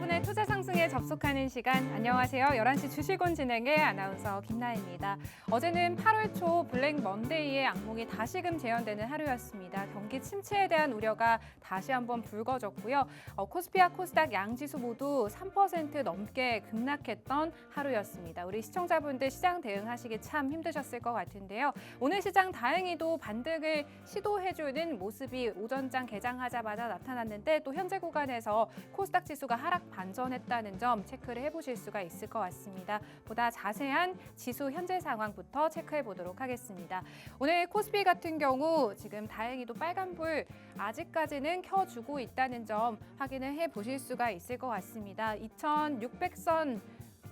여러분의 투자 상승에 접속하는 시간. 안녕하세요. 11시 주식원 진행의 아나운서 김나혜입니다. 어제는 8월 초 블랙 먼데이의 악몽이 다시금 재현되는 하루였습니다. 경기 침체에 대한 우려가 다시 한번 불거졌고요. 코스피와 코스닥 양지수 모두 3% 넘게 급락했던 하루였습니다. 우리 시청자분들 시장 대응하시기 참 힘드셨을 것 같은데요. 오늘 시장 다행히도 반등을 시도해주는 모습이 오전장 개장하자마자 나타났는데 또 현재 구간에서 코스닥 지수가 하락 반전했다는 점 체크를 해보실 수가 있을 것 같습니다. 보다 자세한 지수 현재 상황부터 체크해 보도록 하겠습니다. 오늘 코스피 같은 경우 지금 다행히도 빨간불 아직까지는 켜주고 있다는 점 확인을 해보실 수가 있을 것 같습니다. 2600선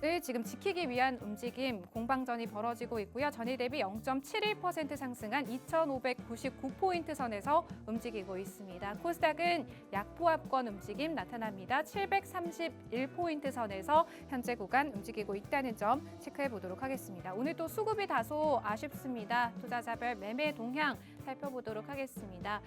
을 지금 지키기 위한 움직임, 공방전이 벌어지고 있고요. 전일 대비 0.71% 상승한 2,599포인트 선에서 움직이고 있습니다. 코스닥은 약보합권 움직임 나타납니다. 731포인트 선에서 현재 구간 움직이고 있다는 점 체크해 보도록 하겠습니다. 오늘 또 수급이 다소 아쉽습니다. 투자자별 매매 동향 살펴보도록 하겠습니다.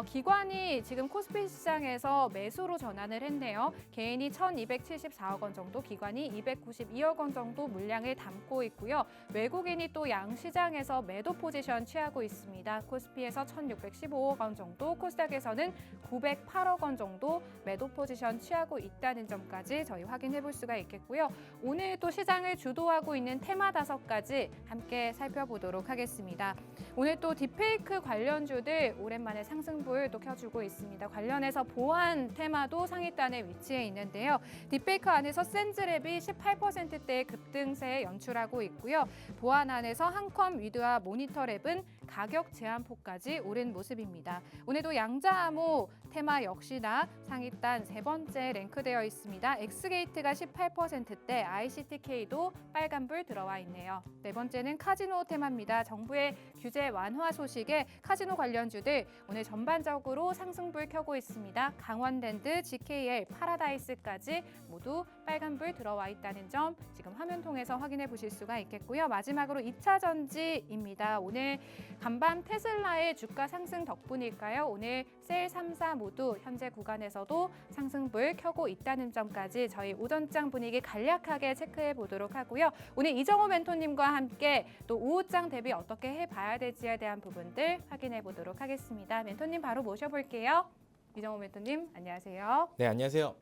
기관이 지금 코스피 시장에서 매수로 전환을 했네요. 개인이 1,274억 원 정도, 기관이 292억 원 정도 물량을 담고 있고요. 외국인이 또 양시장에서 매도 포지션 취하고 있습니다. 코스피에서 1,615억 원 정도, 코스닥에서는 908억 원 정도 매도 포지션 취하고 있다는 점까지 저희 확인해 볼 수가 있겠고요. 오늘 또 시장을 주도하고 있는 테마 5가지 함께 살펴보도록 하겠습니다. 오늘 또 딥페이크 관련주들 오랜만에 상승불 또 켜주고 있습니다. 관련해서 보안 테마도 상위단에 위치해 있는데요. 딥페이크 안에서 센즈랩이 18%대의 급등세 연출하고 있고요. 보안 안에서 한컴 위드와 모니터랩은 가격 제한폭까지 오른 모습입니다. 오늘도 양자암호 테마 역시나 상위단 3번째 랭크되어 있습니다. 엑스게이트가 18%대, ICTK도 빨간불 들어와 있네요. 4번째는 카지노 테마입니다. 정부의 규제 완화 소식에 카지노 관련주들 오늘 전반적으로 상승불 켜고 있습니다. 강원랜드, GKL, 파라다이스까지 모두 빨간불 들어와 있다는 점 지금 화면 통해서 확인해 보실 수가 있겠고요. 마지막으로 2차 전지입니다. 오늘 간밤 테슬라의 주가 상승 덕분일까요? 오늘 셀 3사 모두 현재 구간에서도 상승불 켜고 있다는 점까지 저희 오전장 분위기 간략하게 체크해 보도록 하고요. 오늘 이정호 멘토님과 함께 또 오후장 대비 어떻게 해봐야 될지에 대한 부분들 확인해 보도록 하겠습니다. 멘토님 바로 모셔볼게요. 이정호 멘토님 안녕하세요. 네, 안녕하세요.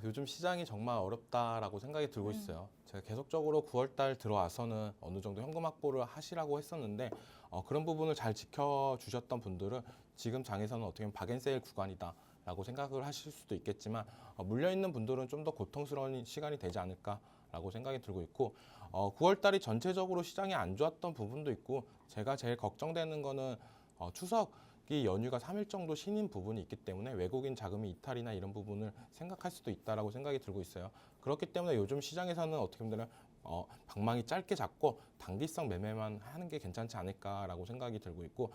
요즘 시장이 정말 어렵다라고 생각이 들고 있어요. 제가 계속적으로 9월달 들어와서는 어느 정도 현금 확보를 하시라고 했었는데 그런 부분을 잘 지켜주셨던 분들은 지금 장에서는 어떻게 보면 박앤세일 구간이다라고 생각을 하실 수도 있겠지만 물려있는 분들은 좀 더 고통스러운 시간이 되지 않을까라고 생각이 들고 있고 9월달이 전체적으로 시장이 안 좋았던 부분도 있고 제가 제일 걱정되는 거는 추석 이 연휴가 3일 정도 쉬는 부분이 있기 때문에 외국인 자금이 이탈이나 이런 부분을 생각할 수도 있다라고 생각이 들고 있어요. 그렇기 때문에 요즘 시장에서는 어떻게 보면 방망이 짧게 잡고 단기성 매매만 하는 게 괜찮지 않을까라고 생각이 들고 있고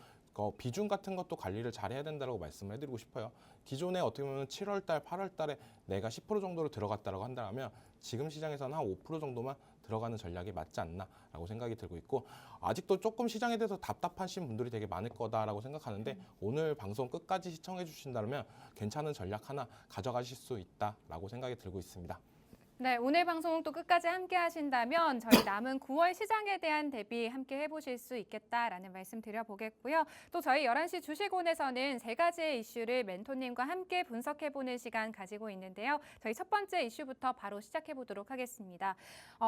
비중 같은 것도 관리를 잘 해야 된다고 말씀을 해드리고 싶어요. 기존에 어떻게 보면 7월달, 8월달에 내가 10% 정도로 들어갔다라고 한다면 지금 시장에서는 한 5% 정도만 들어가는 전략이 맞지 않나라고 생각이 들고 있고 아직도 조금 시장에 대해서 답답하신 분들이 되게 많을 거다라고 생각하는데 오늘 방송 끝까지 시청해 주신다면 괜찮은 전략 하나 가져가실 수 있다라고 생각이 들고 있습니다. 네, 오늘 방송 또 끝까지 함께 하신다면 저희 남은 9월 시장에 대한 대비 함께 해보실 수 있겠다라는 말씀 드려보겠고요. 또 저희 11시 주식원에서는 3가지의 이슈를 멘토님과 함께 분석해보는 시간 가지고 있는데요. 저희 첫 번째 이슈부터 바로 시작해보도록 하겠습니다.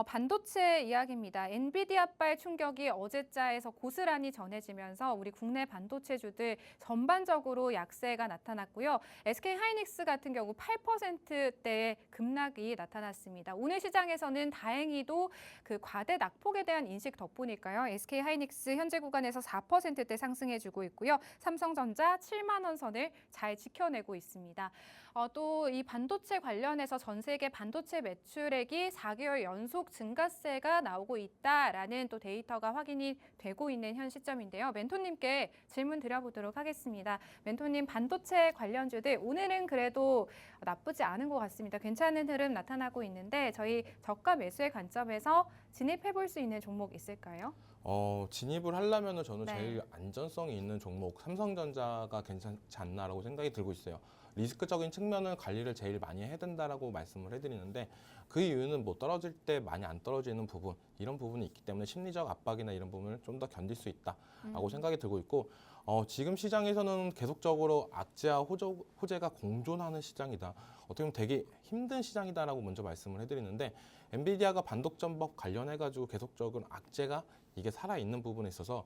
반도체 이야기입니다. 엔비디아발 충격이 어제자에서 고스란히 전해지면서 우리 국내 반도체주들 전반적으로 약세가 나타났고요. SK하이닉스 같은 경우 8%대의 급락이 나타났습니다. 오늘 시장에서는 다행히도 그 과대 낙폭에 대한 인식 덕분일까요? SK하이닉스 현재 구간에서 4%대 상승해주고 있고요. 삼성전자 7만 원 선을 잘 지켜내고 있습니다. 또 이 반도체 관련해서 전 세계 반도체 매출액이 4개월 연속 증가세가 나오고 있다라는 또 데이터가 확인이 되고 있는 현 시점인데요. 멘토님께 질문 드려보도록 하겠습니다. 멘토님, 반도체 관련주들 오늘은 그래도 나쁘지 않은 것 같습니다. 괜찮은 흐름 나타나고 있는데 저희 저가 매수의 관점에서 진입해 볼 수 있는 종목 있을까요? 진입을 하려면 저는 네. 제일 안전성이 있는 종목 삼성전자가 괜찮지 않나라고 생각이 들고 있어요. 리스크적인 측면을 관리를 제일 많이 해야 된다라고 말씀을 해드리는데 그 이유는 뭐 떨어질 때 많이 안 떨어지는 부분 이런 부분이 있기 때문에 심리적 압박이나 이런 부분을 좀 더 견딜 수 있다라고 생각이 들고 있고 지금 시장에서는 계속적으로 악재와 호재가 공존하는 시장이다. 어떻게 보면 되게 힘든 시장이다라고 먼저 말씀을 해드리는데 엔비디아가 반독점법 관련해가지고 계속적으로 악재가 이게 살아있는 부분에 있어서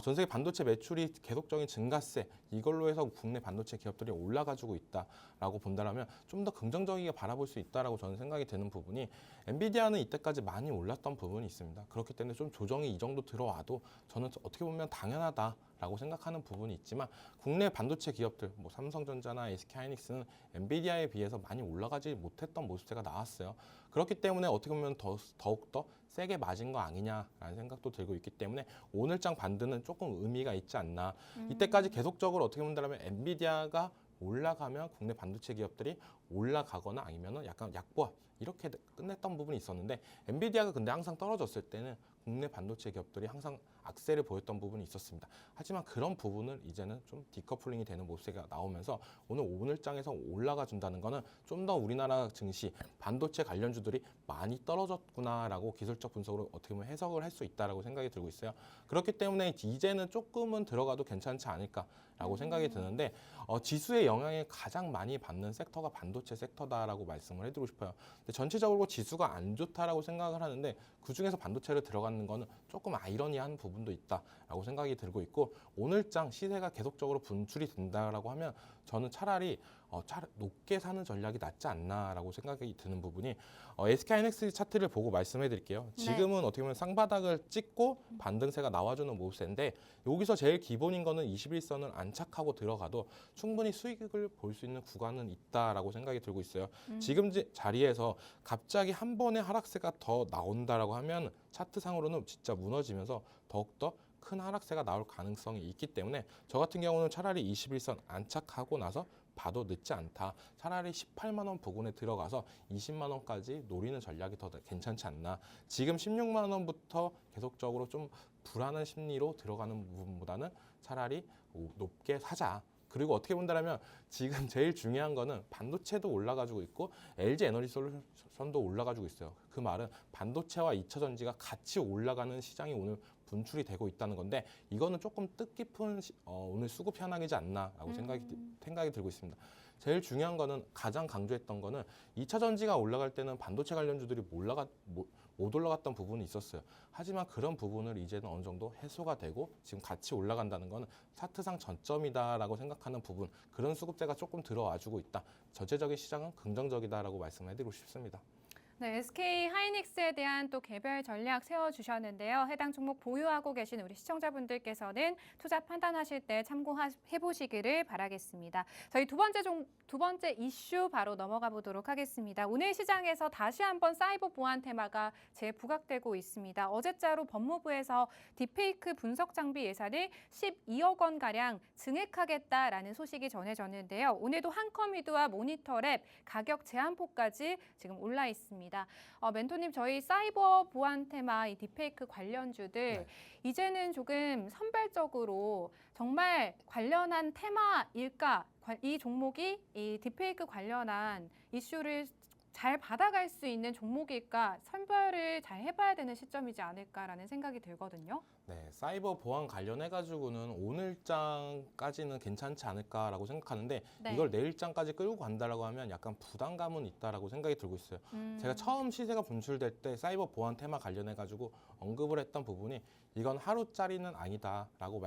전 세계 반도체 매출이 계속적인 증가세 이걸로 해서 국내 반도체 기업들이 올라가지고 있다라고 본다면 좀 더 긍정적이게 바라볼 수 있다라고 저는 생각이 드는 부분이 엔비디아는 이때까지 많이 올랐던 부분이 있습니다. 그렇기 때문에 좀 조정이 이 정도 들어와도 저는 어떻게 보면 당연하다라고 생각하는 부분이 있지만 국내 반도체 기업들 뭐 삼성전자나 SK하이닉스는 엔비디아에 비해서 많이 올라가지 못했던 모습세가 나왔어요. 그렇기 때문에 어떻게 보면 더욱더 세게 맞은 거 아니냐라는 생각도 들고 있기 때문에 오늘장 반등은 조금 의미가 있지 않나. 이때까지 계속적으로 어떻게 본다면 엔비디아가 올라가면 국내 반도체 기업들이 올라가거나 아니면은 약간 약보합 이렇게 끝냈던 부분이 있었는데 엔비디아가 근데 항상 떨어졌을 때는 국내 반도체 기업들이 항상 악세를 보였던 부분이 있었습니다. 하지만 그런 부분을 이제는 좀 디커플링이 되는 모습이 나오면서 오늘장에서 올라가 준다는 거는 좀 더 우리나라 증시 반도체 관련주들이 많이 떨어졌구나라고 기술적 분석으로 어떻게 보면 해석을 할 수 있다라고 생각이 들고 있어요. 그렇기 때문에 이제는 조금은 들어가도 괜찮지 않을까라고 생각이 드는데 지수의 영향을 가장 많이 받는 섹터가 반도체 섹터다라고 말씀을 해드리고 싶어요. 근데 전체적으로 지수가 안 좋다라고 생각을 하는데 그중에서 반도체를 들어가는 거는 조금 아이러니한 부분도 있다라고 생각이 들고 있고 오늘장 시세가 계속적으로 분출이 된다라고 하면 저는 차라리 높게 사는 전략이 낫지 않나라고 생각이 드는 부분이 SK하이닉스 차트를 보고 말씀해 드릴게요. 지금은 어떻게 보면 쌍바닥을 찍고 반등세가 나와주는 모습인데 여기서 제일 기본인 거는 21선을 안착하고 들어가도 충분히 수익을 볼 수 있는 구간은 있다라고 생각이 들고 있어요. 지금 자리에서 갑자기 한 번의 하락세가 더 나온다라고 하면 차트상으로는 진짜 무너지면서 더욱더 큰 하락세가 나올 가능성이 있기 때문에 저 같은 경우는 차라리 21선 안착하고 나서 봐도 늦지 않다. 차라리 18만 원 부근에 들어가서 20만 원까지 노리는 전략이 더 괜찮지 않나. 지금 16만 원부터 계속적으로 좀 불안한 심리로 들어가는 부분보다는 차라리 높게 사자. 그리고 어떻게 본다면 지금 제일 중요한 거는 반도체도 올라가지고 있고 LG 에너지 솔루션도 올라가지고 있어요. 그 말은 반도체와 2차 전지가 같이 올라가는 시장이 오늘 분출이 되고 있다는 건데 이거는 조금 뜻깊은 오늘 수급 현황이지 않나라고 생각이 들고 있습니다. 제일 중요한 거는 가장 강조했던 거는 2차 전지가 올라갈 때는 반도체 관련주들이 못 올라갔던 부분이 있었어요. 하지만 그런 부분을 이제는 어느 정도 해소가 되고 지금 같이 올라간다는 거는 차트상 전점이다라고 생각하는 부분 그런 수급대가 조금 들어와주고 있다. 전체적인 시장은 긍정적이다라고 말씀을 해드리고 싶습니다. 네, SK하이닉스에 대한 또 개별 전략 세워주셨는데요. 해당 종목 보유하고 계신 우리 시청자분들께서는 투자 판단하실 때 참고해보시기를 바라겠습니다. 저희 두 번째 이슈 바로 넘어가 보도록 하겠습니다. 오늘 시장에서 다시 한번 사이버 보안 테마가 재부각되고 있습니다. 어제자로 법무부에서 딥페이크 분석 장비 예산을 12억 원가량 증액하겠다라는 소식이 전해졌는데요. 오늘도 한컴위드와 모니터랩 가격 제한폭까지 지금 올라 있습니다. 멘토님, 저희 사이버 보안 테마 이 딥페이크 관련주들 이제는 조금 선별적으로 정말 관련한 테마일까? 이 종목이 이 딥페이크 관련한 이슈를 잘 받아갈 수 있는 종목일까 선별을 잘 해봐야 되는 시점이지 않을까라는 생각이 들거든요. 네, 사이버 보안 관련해가지고는 오늘장까지는 괜찮지 않을까라고 생각하는데 이걸 내일장까지 끌고 간다라고 하면 약간 부담감은 있다라고 생각이 들고 있어요. 제가 처음 시세가 분출될 때 사이버 보안 테마 관련해가지고 언급을 했던 부분이 이건 하루짜리는 아니다라고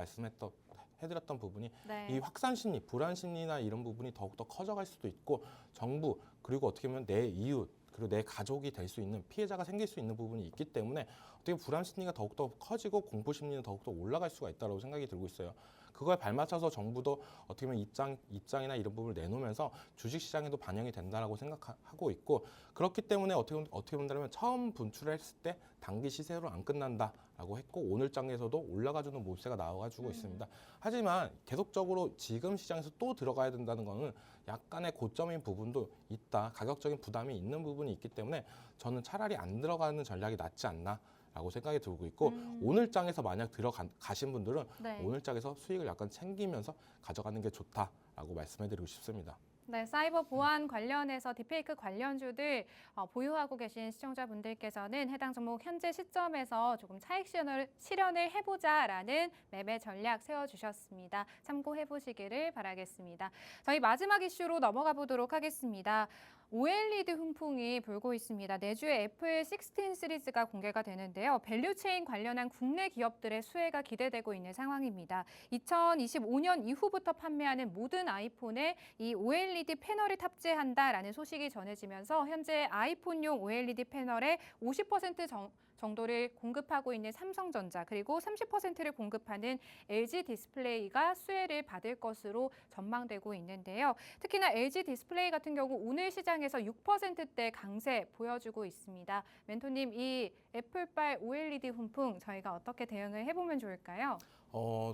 해드렸던 부분이 이 확산 심리, 불안 심리나 이런 부분이 더욱더 커져갈 수도 있고 정부 그리고 어떻게 보면 내 이웃 그리고 내 가족이 될 수 있는 피해자가 생길 수 있는 부분이 있기 때문에 어떻게 불안 심리가 더욱더 커지고 공포 심리는 더욱더 올라갈 수가 있다고 생각이 들고 있어요. 그거에 발맞춰서 정부도 어떻게 보면 입장이나 이런 부분을 내놓으면서 주식시장에도 반영이 된다라고 생각하고 있고 그렇기 때문에 어떻게 본다면 처음 분출했을 때 단기 시세로 안 끝난다라고 했고 오늘장에서도 올라가주는 모습세가 나와가지고 있습니다. 하지만 계속적으로 지금 시장에서 또 들어가야 된다는 거는 약간의 고점인 부분도 있다. 가격적인 부담이 있는 부분이 있기 때문에 저는 차라리 안 들어가는 전략이 낫지 않나. 라고 생각이 들고 있고 오늘장에서 만약 들어가신 분들은 오늘장에서 수익을 약간 챙기면서 가져가는 게 좋다라고 말씀해드리고 싶습니다. 네, 사이버 보안 관련해서 딥페이크 관련주들 보유하고 계신 시청자분들께서는 해당 종목 현재 시점에서 조금 차익 실현을 해보자라는 매매 전략 세워주셨습니다. 참고해 보시기를 바라겠습니다. 저희 마지막 이슈로 넘어가 보도록 하겠습니다. OLED 훈풍이 불고 있습니다. 내주의 애플 16 시리즈가 공개가 되는데요. 밸류체인 관련한 국내 기업들의 수혜가 기대되고 있는 상황입니다. 2025년 이후부터 판매하는 모든 아이폰에 이 OLED 패널을 탑재한다라는 소식이 전해지면서 현재 아이폰용 OLED 패널의 50% 정도를 공급하고 있는 삼성전자 그리고 30%를 공급하는 LG 디스플레이가 수혜를 받을 것으로 전망되고 있는데요. 특히나 LG 디스플레이 같은 경우 오늘 시장에서 6%대 강세 보여주고 있습니다. 멘토님, 이 애플발 OLED 훈풍 저희가 어떻게 대응을 해보면 좋을까요?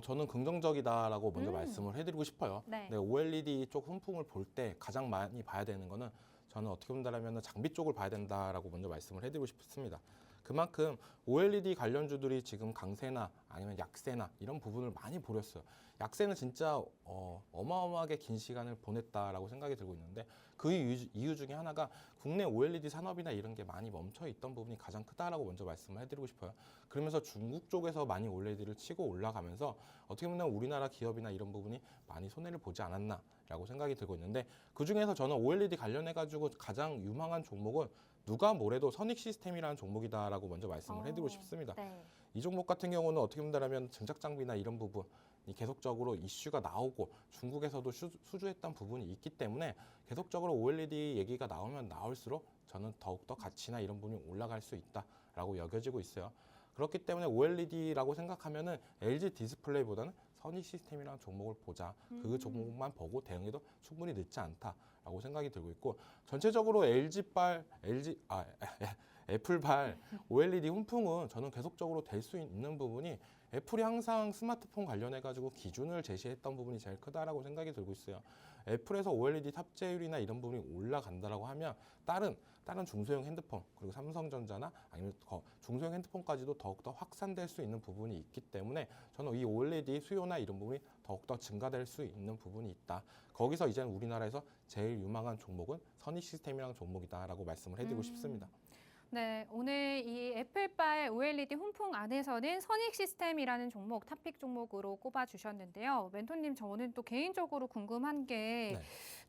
저는 긍정적이다라고 먼저 말씀을 해드리고 싶어요. 네. 네, OLED 쪽 훈풍을 볼 때 가장 많이 봐야 되는 거는 저는 어떻게 본다면 장비 쪽을 봐야 된다라고 먼저 말씀을 해드리고 싶습니다. 그만큼 OLED 관련주들이 지금 강세나 아니면 약세나 이런 부분을 많이 보렸어요. 약세는 진짜 어마어마하게 긴 시간을 보냈다라고 생각이 들고 있는데 그 이유 중에 하나가 국내 OLED 산업이나 이런 게 많이 멈춰 있던 부분이 가장 크다라고 먼저 말씀을 해드리고 싶어요. 그러면서 중국 쪽에서 많이 OLED를 치고 올라가면서 어떻게 보면 우리나라 기업이나 이런 부분이 많이 손해를 보지 않았나라고 생각이 들고 있는데 그 중에서 저는 OLED 관련해가지고 가장 유망한 종목은 누가 뭐래도 선익 시스템이라는 종목이다라고 먼저 말씀을 해드리고 싶습니다. 네. 이 종목 같은 경우는 어떻게 본다면 증작 장비나 이런 부분이 계속적으로 이슈가 나오고 중국에서도 수주했던 부분이 있기 때문에 계속적으로 OLED 얘기가 나오면 나올수록 저는 더욱더 가치나 이런 부분이 올라갈 수 있다라고 여겨지고 있어요. 그렇기 때문에 OLED라고 생각하면은 LG 디스플레이보다는 선익 시스템이라는 종목을 보자. 그 종목만 보고 대응해도 충분히 늦지 않다라고 생각이 들고 있고 전체적으로 애플발 OLED 훈풍은 저는 계속적으로 될 수 있는 부분이 애플이 항상 스마트폰 관련해가지고 기준을 제시했던 부분이 제일 크다라고 생각이 들고 있어요. 애플에서 OLED 탑재율이나 이런 부분이 올라간다라고 하면 다른 중소형 핸드폰 그리고 삼성전자나 아니면 중소형 핸드폰까지도 더욱더 확산될 수 있는 부분이 있기 때문에 저는 이 OLED 수요나 이런 부분이 더욱더 증가될 수 있는 부분이 있다. 거기서 이제 우리나라에서 제일 유망한 종목은 선익 시스템이라는 종목이다라고 말씀을 해드리고 싶습니다. 네, 오늘 이 애플발 OLED 훈풍 안에서는 선익 시스템이라는 종목, 탑픽 종목으로 꼽아주셨는데요. 멘토님, 저는 또 개인적으로 궁금한 게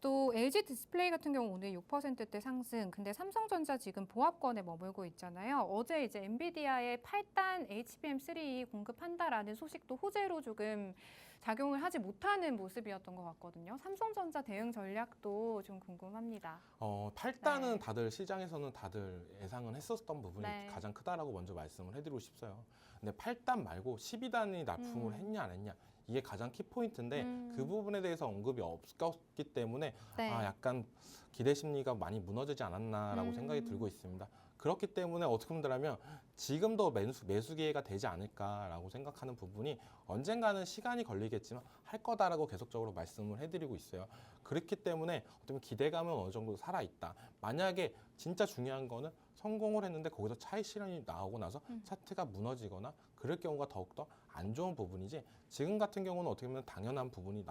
또 LG 디스플레이 같은 경우 오늘 6%대 상승, 근데 삼성전자 지금 보합권에 머물고 있잖아요. 어제 이제 엔비디아의 8단 HBM3 공급한다라는 소식도 호재로 조금 작용을 하지 못하는 모습이었던 것 같거든요. 삼성전자 대응 전략도 좀 궁금합니다. 8단은 네. 다들 시장에서는 다들 예상은 했었던 부분이 네. 가장 크다라고 먼저 말씀을 해드리고 싶어요. 근데 8단 말고 12단이 납품을 했냐 안 했냐 이게 가장 키포인트인데 그 부분에 대해서 언급이 없었기 때문에 네. 약간 기대 심리가 많이 무너지지 않았나라고 생각이 들고 있습니다. 그렇기 때문에 어떻게 본다면 지금도 매수 기회가 되지 않을까라고 생각하는 부분이 언젠가는 시간이 걸리겠지만 할 거다라고 계속적으로 말씀을 해드리고 있어요. 그렇기 때문에 어떻게 보면 기대감은 어느 정도 살아있다. 만약에 진짜 중요한 거는 성공을 했는데 거기서 차익 실현이 나오고 나서 차트가 무너지거나 그럴 경우가 더욱더 안 좋은 부분이지 지금 같은 경우는 어떻게 보면 당연한 부분이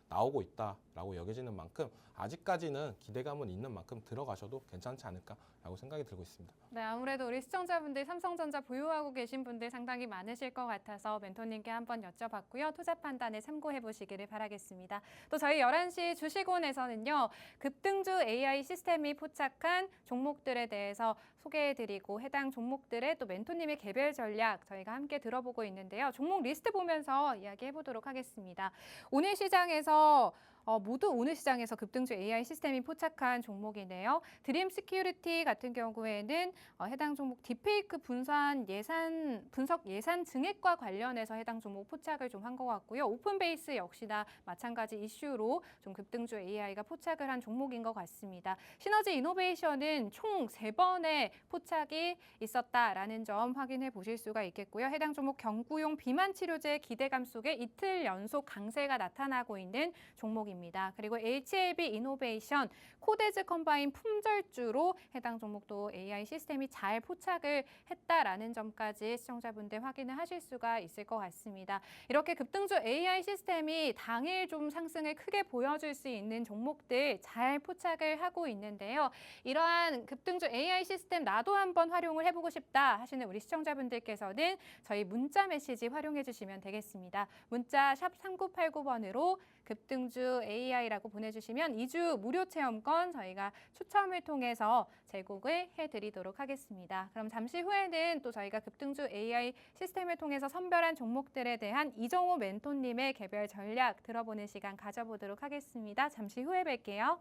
나오고 있다라고 여겨지는 만큼 아직까지는 기대감은 있는 만큼 들어가셔도 괜찮지 않을까라고 생각이 들고 있습니다. 네, 아무래도 우리 시청자분들 삼성전자 보유하고 계신 분들 상당히 많으실 것 같아서 멘토님께 한번 여쭤봤고요. 투자 판단에 참고해 보시기를 바라겠습니다. 또 저희 11시 주식원에서는요. 급등주 AI 시스템이 포착한 종목들에 대해서 소개해드리고 해당 종목들의 또 멘토님의 개별 전략 저희가 함께 들어보고 있는데요. 종목 리스트 보면서 이야기해 보도록 하겠습니다. 오늘 시장에서 모두 오늘 시장에서 급등주 AI 시스템이 포착한 종목이네요. 드림 시큐리티 같은 경우에는 해당 종목 딥페이크 분석 예산 증액과 관련해서 해당 종목 포착을 좀 한 것 같고요. 오픈베이스 역시나 마찬가지 이슈로 좀 급등주 AI가 포착을 한 종목인 것 같습니다. 시너지 이노베이션은 총 3번의 포착이 있었다라는 점 확인해 보실 수가 있겠고요. 해당 종목 경구용 비만 치료제 기대감 속에 이틀 연속 강세가 나타나고 있는 종목입니다. 종목입니다. 그리고 HLB 이노베이션, 코데즈 컴바인 품절주로 해당 종목도 AI 시스템이 잘 포착을 했다라는 점까지 시청자분들 확인을 하실 수가 있을 것 같습니다. 이렇게 급등주 AI 시스템이 당일 좀 상승을 크게 보여줄 수 있는 종목들 잘 포착을 하고 있는데요. 이러한 급등주 AI 시스템 나도 한번 활용을 해보고 싶다 하시는 우리 시청자분들께서는 저희 문자 메시지 활용해 주시면 되겠습니다. 문자 샵 3989번으로 급등주 AI라고 보내주시면 2주 무료 체험권 저희가 추첨을 통해서 제공을 해드리도록 하겠습니다. 그럼 잠시 후에는 또 저희가 급등주 AI 시스템을 통해서 선별한 종목들에 대한 이정호 멘토님의 개별 전략 들어보는 시간 가져보도록 하겠습니다. 잠시 후에 뵐게요.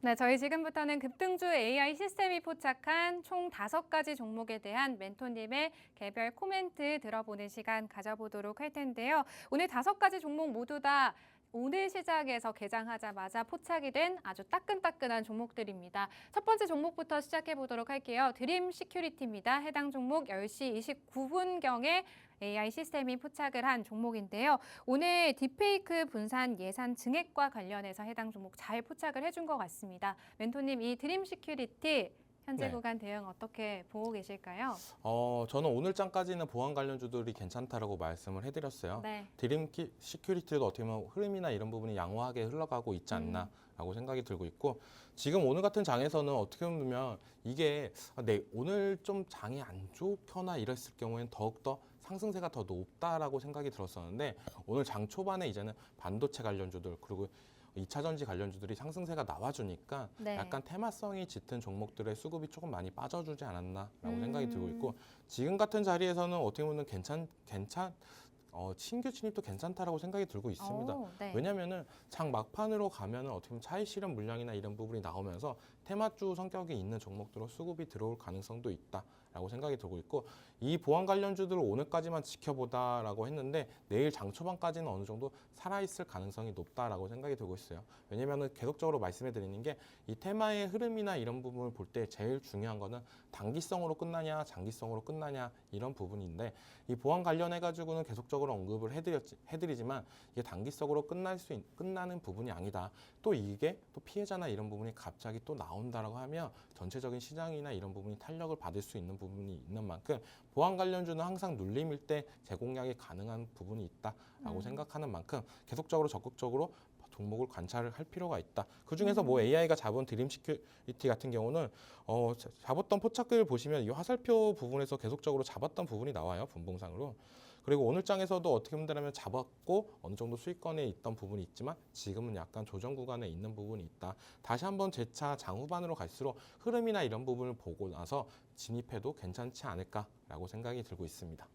네, 저희 지금부터는 급등주 AI 시스템이 포착한 총 5가지 종목에 대한 멘토님의 개별 코멘트 들어보는 시간 가져보도록 할 텐데요. 오늘 5가지 종목 모두 다 오늘 시작에서 개장하자마자 포착이 된 아주 따끈따끈한 종목들입니다. 첫 번째 종목부터 시작해 보도록 할게요. 드림 시큐리티입니다. 해당 종목 10시 29분경에 AI 시스템이 포착을 한 종목인데요. 오늘 딥페이크 분산 예산 증액과 관련해서 해당 종목 잘 포착을 해준 것 같습니다. 멘토님, 이 드림 시큐리티 현재 네. 구간 대응 어떻게 보고 계실까요? 저는 오늘장까지는 보안 관련주들이 괜찮다라고 말씀을 해드렸어요. 네. 드림 시큐리티도 어떻게 보면 흐름이나 이런 부분이 양호하게 흘러가고 있지 않나라고 생각이 들고 있고, 지금 오늘 같은 장에서는 어떻게 보면 이게 오늘 좀 장이 안 좋거나 이랬을 경우에는 더욱더 상승세가 더 높다라고 생각이 들었었는데, 오늘 장 초반에 이제는 반도체 관련주들 그리고 2차 전지 관련주들이 상승세가 나와주니까 네. 약간 테마성이 짙은 종목들의 수급이 조금 많이 빠져주지 않았나라고 생각이 들고 있고, 지금 같은 자리에서는 어떻게 보면 신규 진입도 괜찮다라고 생각이 들고 있습니다. 네. 왜냐면은 장 막판으로 가면은 어떻게 보면 차익 실현 물량이나 이런 부분이 나오면서 테마주 성격이 있는 종목들로 수급이 들어올 가능성도 있다라고 생각이 들고 있고, 이 보안 관련주들을 오늘까지만 지켜보다라고 했는데 내일 장 초반까지는 어느 정도 살아있을 가능성이 높다라고 생각이 들고 있어요. 왜냐면은 계속적으로 말씀해 드리는 게 이 테마의 흐름이나 이런 부분을 볼 때 제일 중요한 거는 단기성으로 끝나냐 장기성으로 끝나냐 이런 부분인데, 이 보안 관련해 가지고는 계속적으로 언급을 해드리지만 이게 단기성으로 끝나는 부분이 아니다. 또 이게 또 피해자나 이런 부분이 갑자기 또 나온다라고 하면 전체적인 시장이나 이런 부분이 탄력을 받을 수 있는 부분이 있는 만큼, 보안 관련주는 항상 눌림일 때 재공략이 가능한 부분이 있다라고 생각하는 만큼 계속적으로 적극적으로 종목을 관찰을 할 필요가 있다. 그중에서 뭐 AI가 잡은 드림 시큐리티 같은 경우는 잡았던 포착들을 보시면 이 화살표 부분에서 계속적으로 잡았던 부분이 나와요. 분봉상으로. 그리고 오늘 장에서도 어떻게 본다면 잡았고 어느 정도 수익권에 있던 부분이 있지만 지금은 약간 조정 구간에 있는 부분이 있다. 다시 한번 재차 장후반으로 갈수록 흐름이나 이런 부분을 보고 나서 진입해도 괜찮지 않을까라고 생각이 들고 있습니다.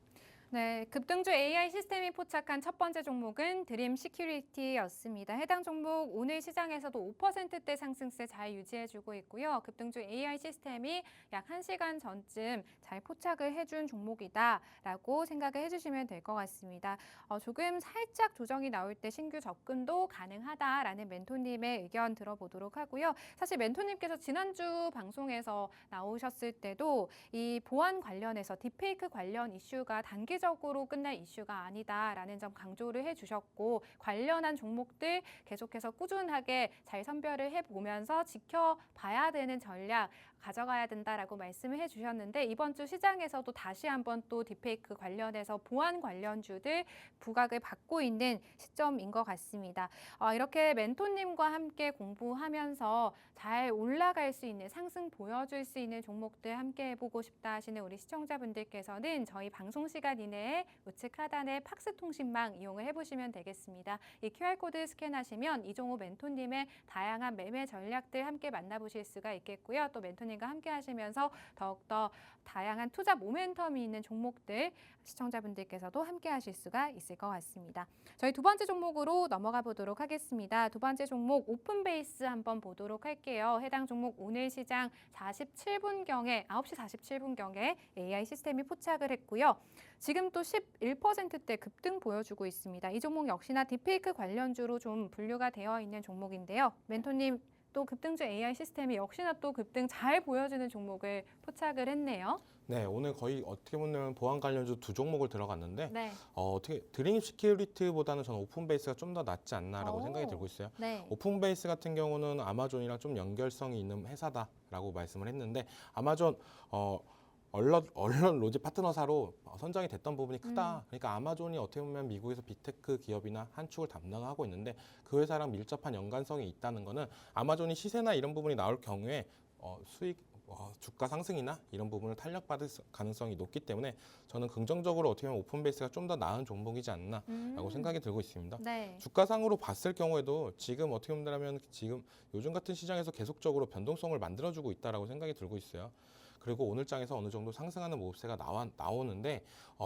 네, 급등주 AI 시스템이 포착한 첫 번째 종목은 드림 시큐리티였습니다. 해당 종목 오늘 시장에서도 5%대 상승세 잘 유지해주고 있고요. 급등주 AI 시스템이 약 1시간 전쯤 잘 포착을 해준 종목이다라고 생각을 해주시면 될 것 같습니다. 조금 살짝 조정이 나올 때 신규 접근도 가능하다라는 멘토님의 의견 들어보도록 하고요. 사실 멘토님께서 지난주 방송에서 나오셨을 때도 이 보안 관련해서 딥페이크 관련 이슈가 단기적으로 끝날 이슈가 아니다라는 점 강조를 해주셨고 관련한 종목들 계속해서 꾸준하게 잘 선별을 해보면서 지켜봐야 되는 전략 가져가야 된다라고 말씀을 해주셨는데 이번 주 시장에서도 다시 한번 또 딥페이크 관련해서 보안 관련주들 부각을 받고 있는 시점인 것 같습니다. 이렇게 멘토님과 함께 공부하면서 잘 올라갈 수 있는 상승 보여줄 수 있는 종목들 함께 해보고 싶다 하시는 우리 시청자분들께서는 저희 방송 시간 이내에 우측 하단의 팍스 통신망 이용을 해보시면 되겠습니다. 이 QR코드 스캔하시면 이종호 멘토님의 다양한 매매 전략들 함께 만나보실 수가 있겠고요. 또 멘토님과 함께 하시면서 더욱더 다양한 투자 모멘텀이 있는 종목들 시청자분들께서도 함께 하실 수가 있을 것 같습니다. 저희 두 번째 종목으로 넘어가 보도록 하겠습니다. 두 번째 종목 오픈베이스 한번 보도록 할게요. 해당 종목 오늘 시장 47분경에 9시 47분경에 AI 시스템이 포착을 했고요. 지금 또 11%대 급등 보여주고 있습니다. 이 종목 역시나 딥페이크 관련주로 좀 분류가 되어 있는 종목인데요. 멘토님 또 급등주 AI 시스템이 역시나 또 급등 잘 보여주는 종목을 포착을 했네요. 네, 오늘 거의 어떻게 보면 보안 관련주 두 종목을 들어갔는데 네. 어떻게 드림 시큐리티보다는 저는 오픈베이스가 좀 더 낫지 않나라고 생각이 들고 있어요. 네. 오픈베이스 같은 경우는 아마존이랑 좀 연결성이 있는 회사다라고 말씀을 했는데 아마존 언론 로지 파트너사로 선정이 됐던 부분이 크다. 그러니까 아마존이 어떻게 보면 미국에서 빅테크 기업이나 한 축을 담당하고 있는데 그 회사랑 밀접한 연관성이 있다는 거는 아마존이 시세나 이런 부분이 나올 경우에 수익 주가 상승이나 이런 부분을 탄력받을 가능성이 높기 때문에 저는 긍정적으로 어떻게 보면 오픈베이스가 좀 더 나은 종목이지 않나라고 생각이 들고 있습니다. 네. 주가상으로 봤을 경우에도 지금 어떻게 본다면 지금 요즘 같은 시장에서 계속적으로 변동성을 만들어주고 있다라고 생각이 들고 있어요. 그리고 오늘장에서 어느 정도 상승하는 모습세가 나오는데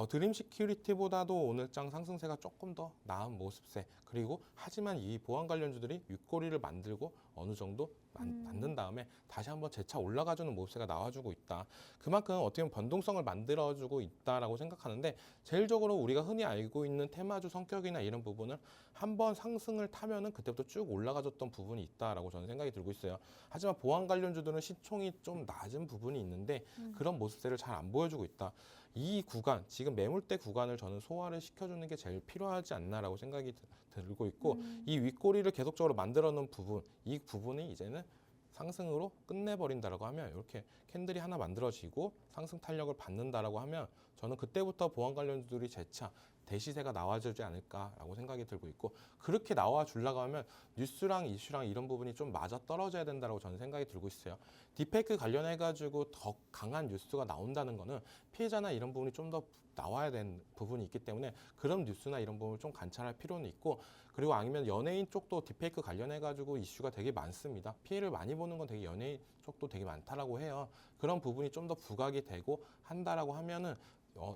드림 시큐리티보다도 오늘장 상승세가 조금 더 나은 모습세. 그리고 하지만 이 보안 관련주들이 윗꼬리를 만들고 어느 정도 만든 다음에 다시 한번 재차 올라가주는 모습세가 나와주고 있다. 그만큼 어떻게 보면 변동성을 만들어주고 있다라고 생각하는데 제일적으로 우리가 흔히 알고 있는 테마주 성격이나 이런 부분을 한번 상승을 타면은 그때부터 쭉 올라가줬던 부분이 있다라고 저는 생각이 들고 있어요. 하지만 보안 관련주들은 시총이 좀 낮은 부분이 있는데 그런 모습세를 잘 안 보여주고 있다. 이 구간, 지금 매물대 구간을 저는 소화를 시켜주는 게 제일 필요하지 않나라고 생각이 들고 있고 이 윗꼬리를 계속적으로 만들어 놓은 부분, 이 부분이 이제는 상승으로 끝내버린다라고 하면 이렇게 캔들이 하나 만들어지고 상승 탄력을 받는다라고 하면 저는 그때부터 보안 관련주들이 재차 대시세가 나와주지 않을까라고 생각이 들고 있고 그렇게 나와 주려고 하면 뉴스랑 이슈랑 이런 부분이 좀 맞아 떨어져야 된다고 저는 생각이 들고 있어요. 딥페이크 관련해가지고 더 강한 뉴스가 나온다는 거는 피해자나 이런 부분이 좀 더 나와야 되는 부분이 있기 때문에 그런 뉴스나 이런 부분을 좀 관찰할 필요는 있고 그리고 아니면 연예인 쪽도 딥페이크 관련해가지고 이슈가 되게 많습니다. 피해를 많이 보는 건 되게 연예인 쪽도 되게 많다라고 해요. 그런 부분이 좀 더 부각이 되고 한다라고 하면은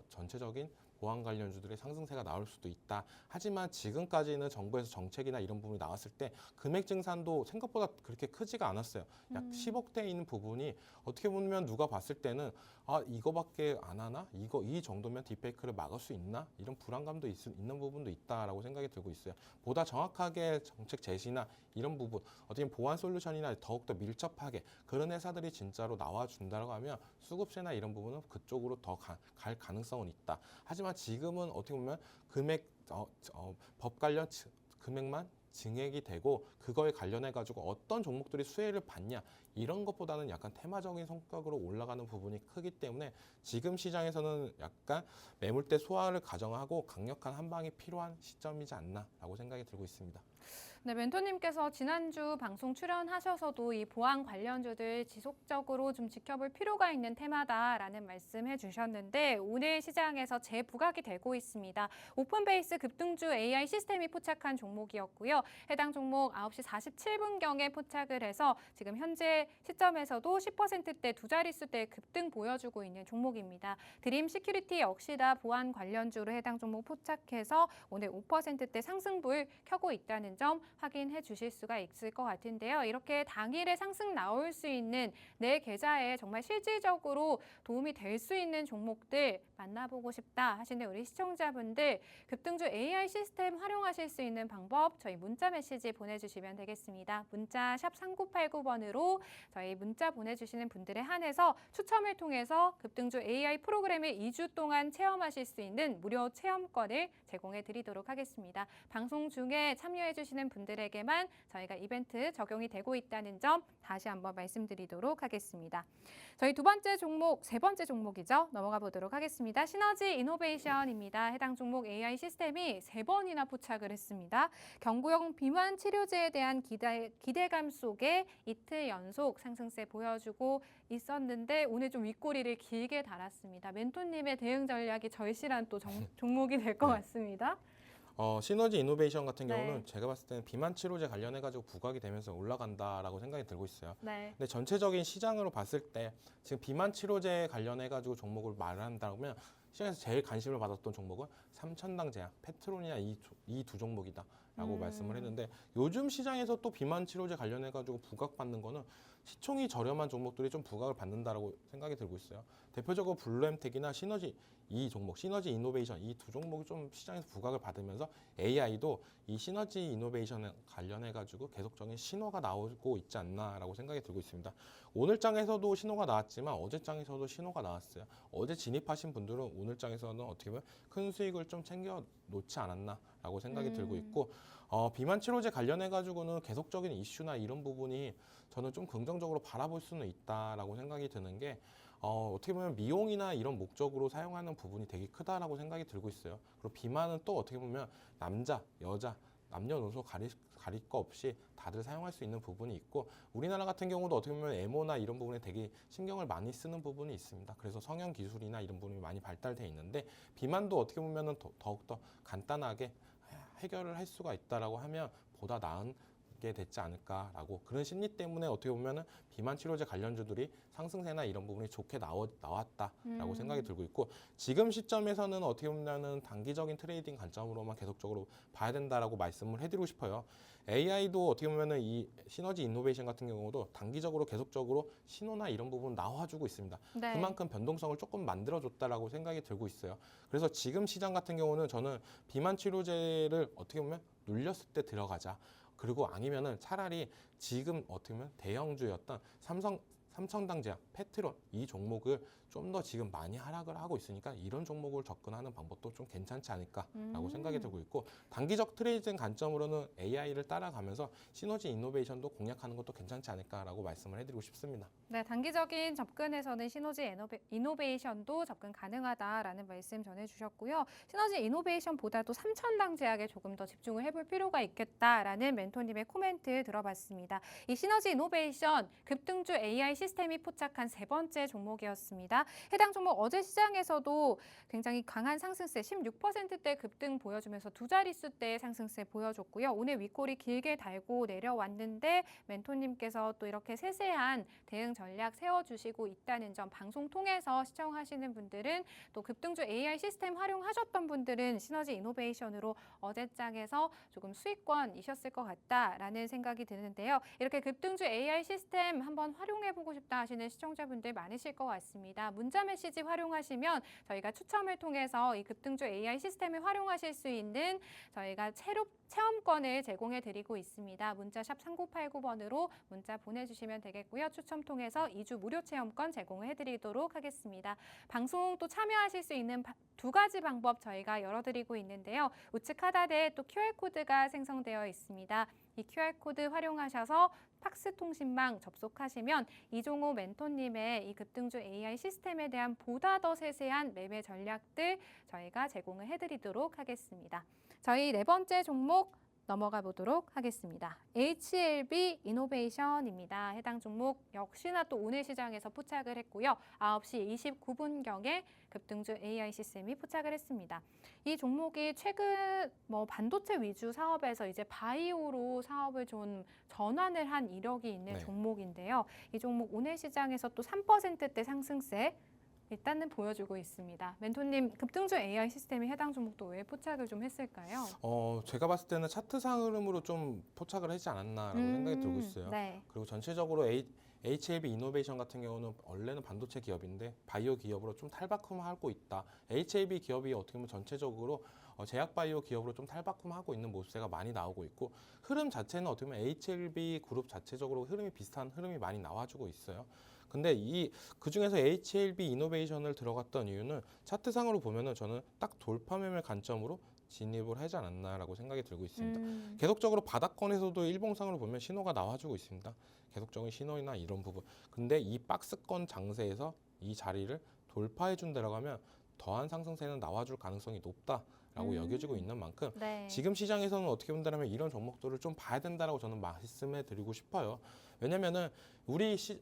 전체적인 보안 관련주들의 상승세가 나올 수도 있다. 하지만 지금까지는 정부에서 정책이나 이런 부분이 나왔을 때 금액 증산도 생각보다 그렇게 크지가 않았어요. 약 10억대 있는 부분이 어떻게 보면 누가 봤을 때는 이거밖에 안 하나? 이 정도면 딥페이크를 막을 수 있나? 이런 불안감도 있는 부분도 있다라고 생각이 들고 있어요. 보다 정확하게 정책 제시나 이런 부분, 어떻게 보면 보안 솔루션이나 더욱더 밀접하게 그런 회사들이 진짜로 나와준다고 하면 수급세나 이런 부분은 그쪽으로 더 갈 가능성은 있다. 하지만 지금은 어떻게 보면 법 관련 금액만 증액이 되고 그거에 관련해 가지고 어떤 종목들이 수혜를 받냐 이런 것보다는 약간 테마적인 성격으로 올라가는 부분이 크기 때문에 지금 시장에서는 약간 매물대 소화를 가정하고 강력한 한 방이 필요한 시점이지 않나라고 생각이 들고 있습니다. 네, 멘토님께서 지난주 방송 출연하셔서도 이 보안 관련주들 지속적으로 좀 지켜볼 필요가 있는 테마다라는 말씀해 주셨는데 오늘 시장에서 재부각이 되고 있습니다. 오픈베이스 급등주 AI 시스템이 포착한 종목이었고요. 해당 종목 9시 47분경에 포착을 해서 지금 현재 현재 시점에서도 10%대 두 자릿수대 급등 보여주고 있는 종목입니다. 드림 시큐리티 역시나 보안 관련주로 해당 종목 포착해서 오늘 5%대 상승불 켜고 있다는 점 확인해 주실 수가 있을 것 같은데요. 이렇게 당일에 상승 나올 수 있는 내 계좌에 정말 실질적으로 도움이 될 수 있는 종목들 만나보고 싶다 하시는 우리 시청자분들 급등주 AI 시스템 활용하실 수 있는 방법 저희 문자 메시지 보내주시면 되겠습니다. 문자 샵 3989번으로 저희 문자 보내주시는 분들에 한해서 추첨을 통해서 급등주 AI 프로그램을 2주 동안 체험하실 수 있는 무료 체험권을 제공해 드리도록 하겠습니다. 방송 중에 참여해 주시는 분들에게만 저희가 이벤트 적용이 되고 있다는 점 다시 한번 말씀드리도록 하겠습니다. 저희 두 번째 종목, 세 번째 종목이죠. 넘어가 보도록 하겠습니다. 시너지 이노베이션입니다. 해당 종목 AI 시스템이 3번이나 포착을 했습니다. 경구용 비만 치료제에 대한 기대감 속에 이틀 연속 상승세 보여주고 있었는데 오늘 좀 윗꼬리를 길게 달았습니다. 멘토님의 대응 전략이 절실한 또 종목이 될 것 같습니다. 시너지 이노베이션 같은 네. 경우는 제가 봤을 때는 비만 치료제 관련해가지고 부각이 되면서 올라간다라고 생각이 들고 있어요. 네. 근데 전체적인 시장으로 봤을 때 지금 비만 치료제 관련해가지고 종목을 말한다면 시장에서 제일 관심을 받았던 종목은 삼천당 제약, 페트로니아 이 두 종목이다라고 말씀을 했는데 요즘 시장에서 또 비만 치료제 관련해가지고 부각받는 거는 시총이 저렴한 종목들이 좀 부각을 받는다라고 생각이 들고 있어요. 대표적으로 블루엠텍이나 시너지 이 종목, 시너지 이노베이션 이 두 종목이 좀 시장에서 부각을 받으면서 AI도 이 시너지 이노베이션에 관련해가지고 계속적인 신호가 나오고 있지 않나라고 생각이 들고 있습니다. 오늘 장에서도 신호가 나왔지만 어제 장에서도 신호가 나왔어요. 어제 진입하신 분들은 오늘 장에서는 어떻게 보면 큰 수익을 좀 챙겨 놓지 않았나라고 생각이 들고 있고 비만 치료제 관련해가지고는 계속적인 이슈나 이런 부분이 저는 좀 긍정적으로 바라볼 수는 있다라고 생각이 드는 게 어떻게 보면 미용이나 이런 목적으로 사용하는 부분이 되게 크다라고 생각이 들고 있어요. 그리고 비만은 또 어떻게 보면 남자, 여자, 남녀노소 가릴 거 없이 다들 사용할 수 있는 부분이 있고 우리나라 같은 경우도 어떻게 보면 에모나 이런 부분에 되게 신경을 많이 쓰는 부분이 있습니다. 그래서 성형 기술이나 이런 부분이 많이 발달돼 있는데 비만도 어떻게 보면은 더욱더 간단하게 해결을 할 수가 있다라고 하면 보다 나은 게 됐지 않을까라고 그런 심리 때문에 어떻게 보면은 비만 치료제 관련주들이 상승세나 이런 부분이 좋게 나왔다라고 생각이 들고 있고 지금 시점에서는 어떻게 보면은 단기적인 트레이딩 관점으로만 계속적으로 봐야 된다라고 말씀을 해드리고 싶어요. AI도 어떻게 보면은 이 시너지 이노베이션 같은 경우도 단기적으로 계속적으로 신호나 이런 부분 나와주고 있습니다. 네. 그만큼 변동성을 조금 만들어줬다라고 생각이 들고 있어요. 그래서 지금 시장 같은 경우는 저는 비만 치료제를 어떻게 보면 눌렸을 때 들어가자. 그리고 아니면은 차라리 지금 어떻게 보면 대형주였던 삼성당 제약, 페트론 이 종목을 좀 더 지금 많이 하락을 하고 있으니까 이런 종목을 접근하는 방법도 좀 괜찮지 않을까라고 생각이 들고 있고 단기적 트레이딩 관점으로는 AI를 따라가면서 시너지 이노베이션도 공략하는 것도 괜찮지 않을까라고 말씀을 해드리고 싶습니다. 네, 단기적인 접근에서는 시너지 이노베이션도 접근 가능하다라는 말씀 전해주셨고요. 시너지 이노베이션보다도 삼천당 제약에 조금 더 집중을 해볼 필요가 있겠다라는 멘토님의 코멘트 들어봤습니다. 이 시너지 이노베이션 급등주 AI 시스템이 포착한 세 번째 종목이었습니다. 해당 종목 어제 시장에서도 굉장히 강한 상승세 16%대 급등 보여주면서 두 자릿수대의 상승세 보여줬고요. 오늘 윗꼬리 길게 달고 내려왔는데 멘토님께서 또 이렇게 세세한 대응 전략 세워주시고 있다는 점 방송 통해서 시청하시는 분들은 또 급등주 AI 시스템 활용하셨던 분들은 시너지 이노베이션으로 어제장에서 조금 수익권이셨을 것 같다라는 생각이 드는데요. 이렇게 급등주 AI 시스템 한번 활용해보고 싶다 하시는 시청자분들 많으실 것 같습니다. 문자 메시지 활용하시면 저희가 추첨을 통해서 이 급등주 AI 시스템을 활용하실 수 있는 저희가 체험권을 제공해 드리고 있습니다. 문자 샵 3989번으로 문자 보내주시면 되겠고요. 추첨 통해서 2주 무료 체험권 제공을 해드리도록 하겠습니다. 방송 또 참여하실 수 있는 두 가지 방법 저희가 열어드리고 있는데요. 우측 하단에 또 QR코드가 생성되어 있습니다. 이 QR코드 활용하셔서 팍스 통신망 접속하시면 이종호 멘토님의 이 급등주 AI 시스템에 대한 보다 더 세세한 매매 전략들 저희가 제공을 해드리도록 하겠습니다. 저희 네 번째 종목 넘어가 보도록 하겠습니다. HLB 이노베이션입니다. 해당 종목 역시나 또 오늘 시장에서 포착을 했고요. 9시 29분경에 급등주 AI 시스템이 포착을 했습니다. 이 종목이 최근 반도체 위주 사업에서 이제 바이오로 사업을 좀 전환을 한 이력이 있는 네. 종목인데요. 이 종목 오늘 시장에서 또 3%대 상승세 일단은 보여주고 있습니다. 멘토님, 급등주 AI 시스템이 해당 종목도 왜 포착을 좀 했을까요? 제가 봤을 때는 차트상 흐름으로 좀 포착을 하지 않았나라고 생각이 들고 있어요. 네. 그리고 전체적으로 HLB 이노베이션 같은 경우는 원래는 반도체 기업인데 바이오 기업으로 좀 탈바꿈하고 있다. HLB 기업이 어떻게 보면 전체적으로 제약 바이오 기업으로 좀 탈바꿈하고 있는 모습세가 많이 나오고 있고 흐름 자체는 어떻게 보면 HLB 그룹 자체적으로 흐름이 비슷한 흐름이 많이 나와주고 있어요. 근데 그 중에서 HLB 이노베이션을 들어갔던 이유는 차트상으로 보면은 저는 딱 돌파 매매 관점으로 진입을 하지 않았나라고 생각이 들고 있습니다. 계속적으로 바닥권에서도 일봉상으로 보면 신호가 나와주고 있습니다. 계속적인 신호나 이런 부분. 근데 이 박스권 장세에서 이 자리를 돌파해 준다라고 하면 더한 상승세는 나와줄 가능성이 높다라고 여겨지고 있는 만큼 네. 지금 시장에서는 어떻게 본다면 이런 종목들을 좀 봐야 된다라고 저는 말씀해 드리고 싶어요. 왜냐면은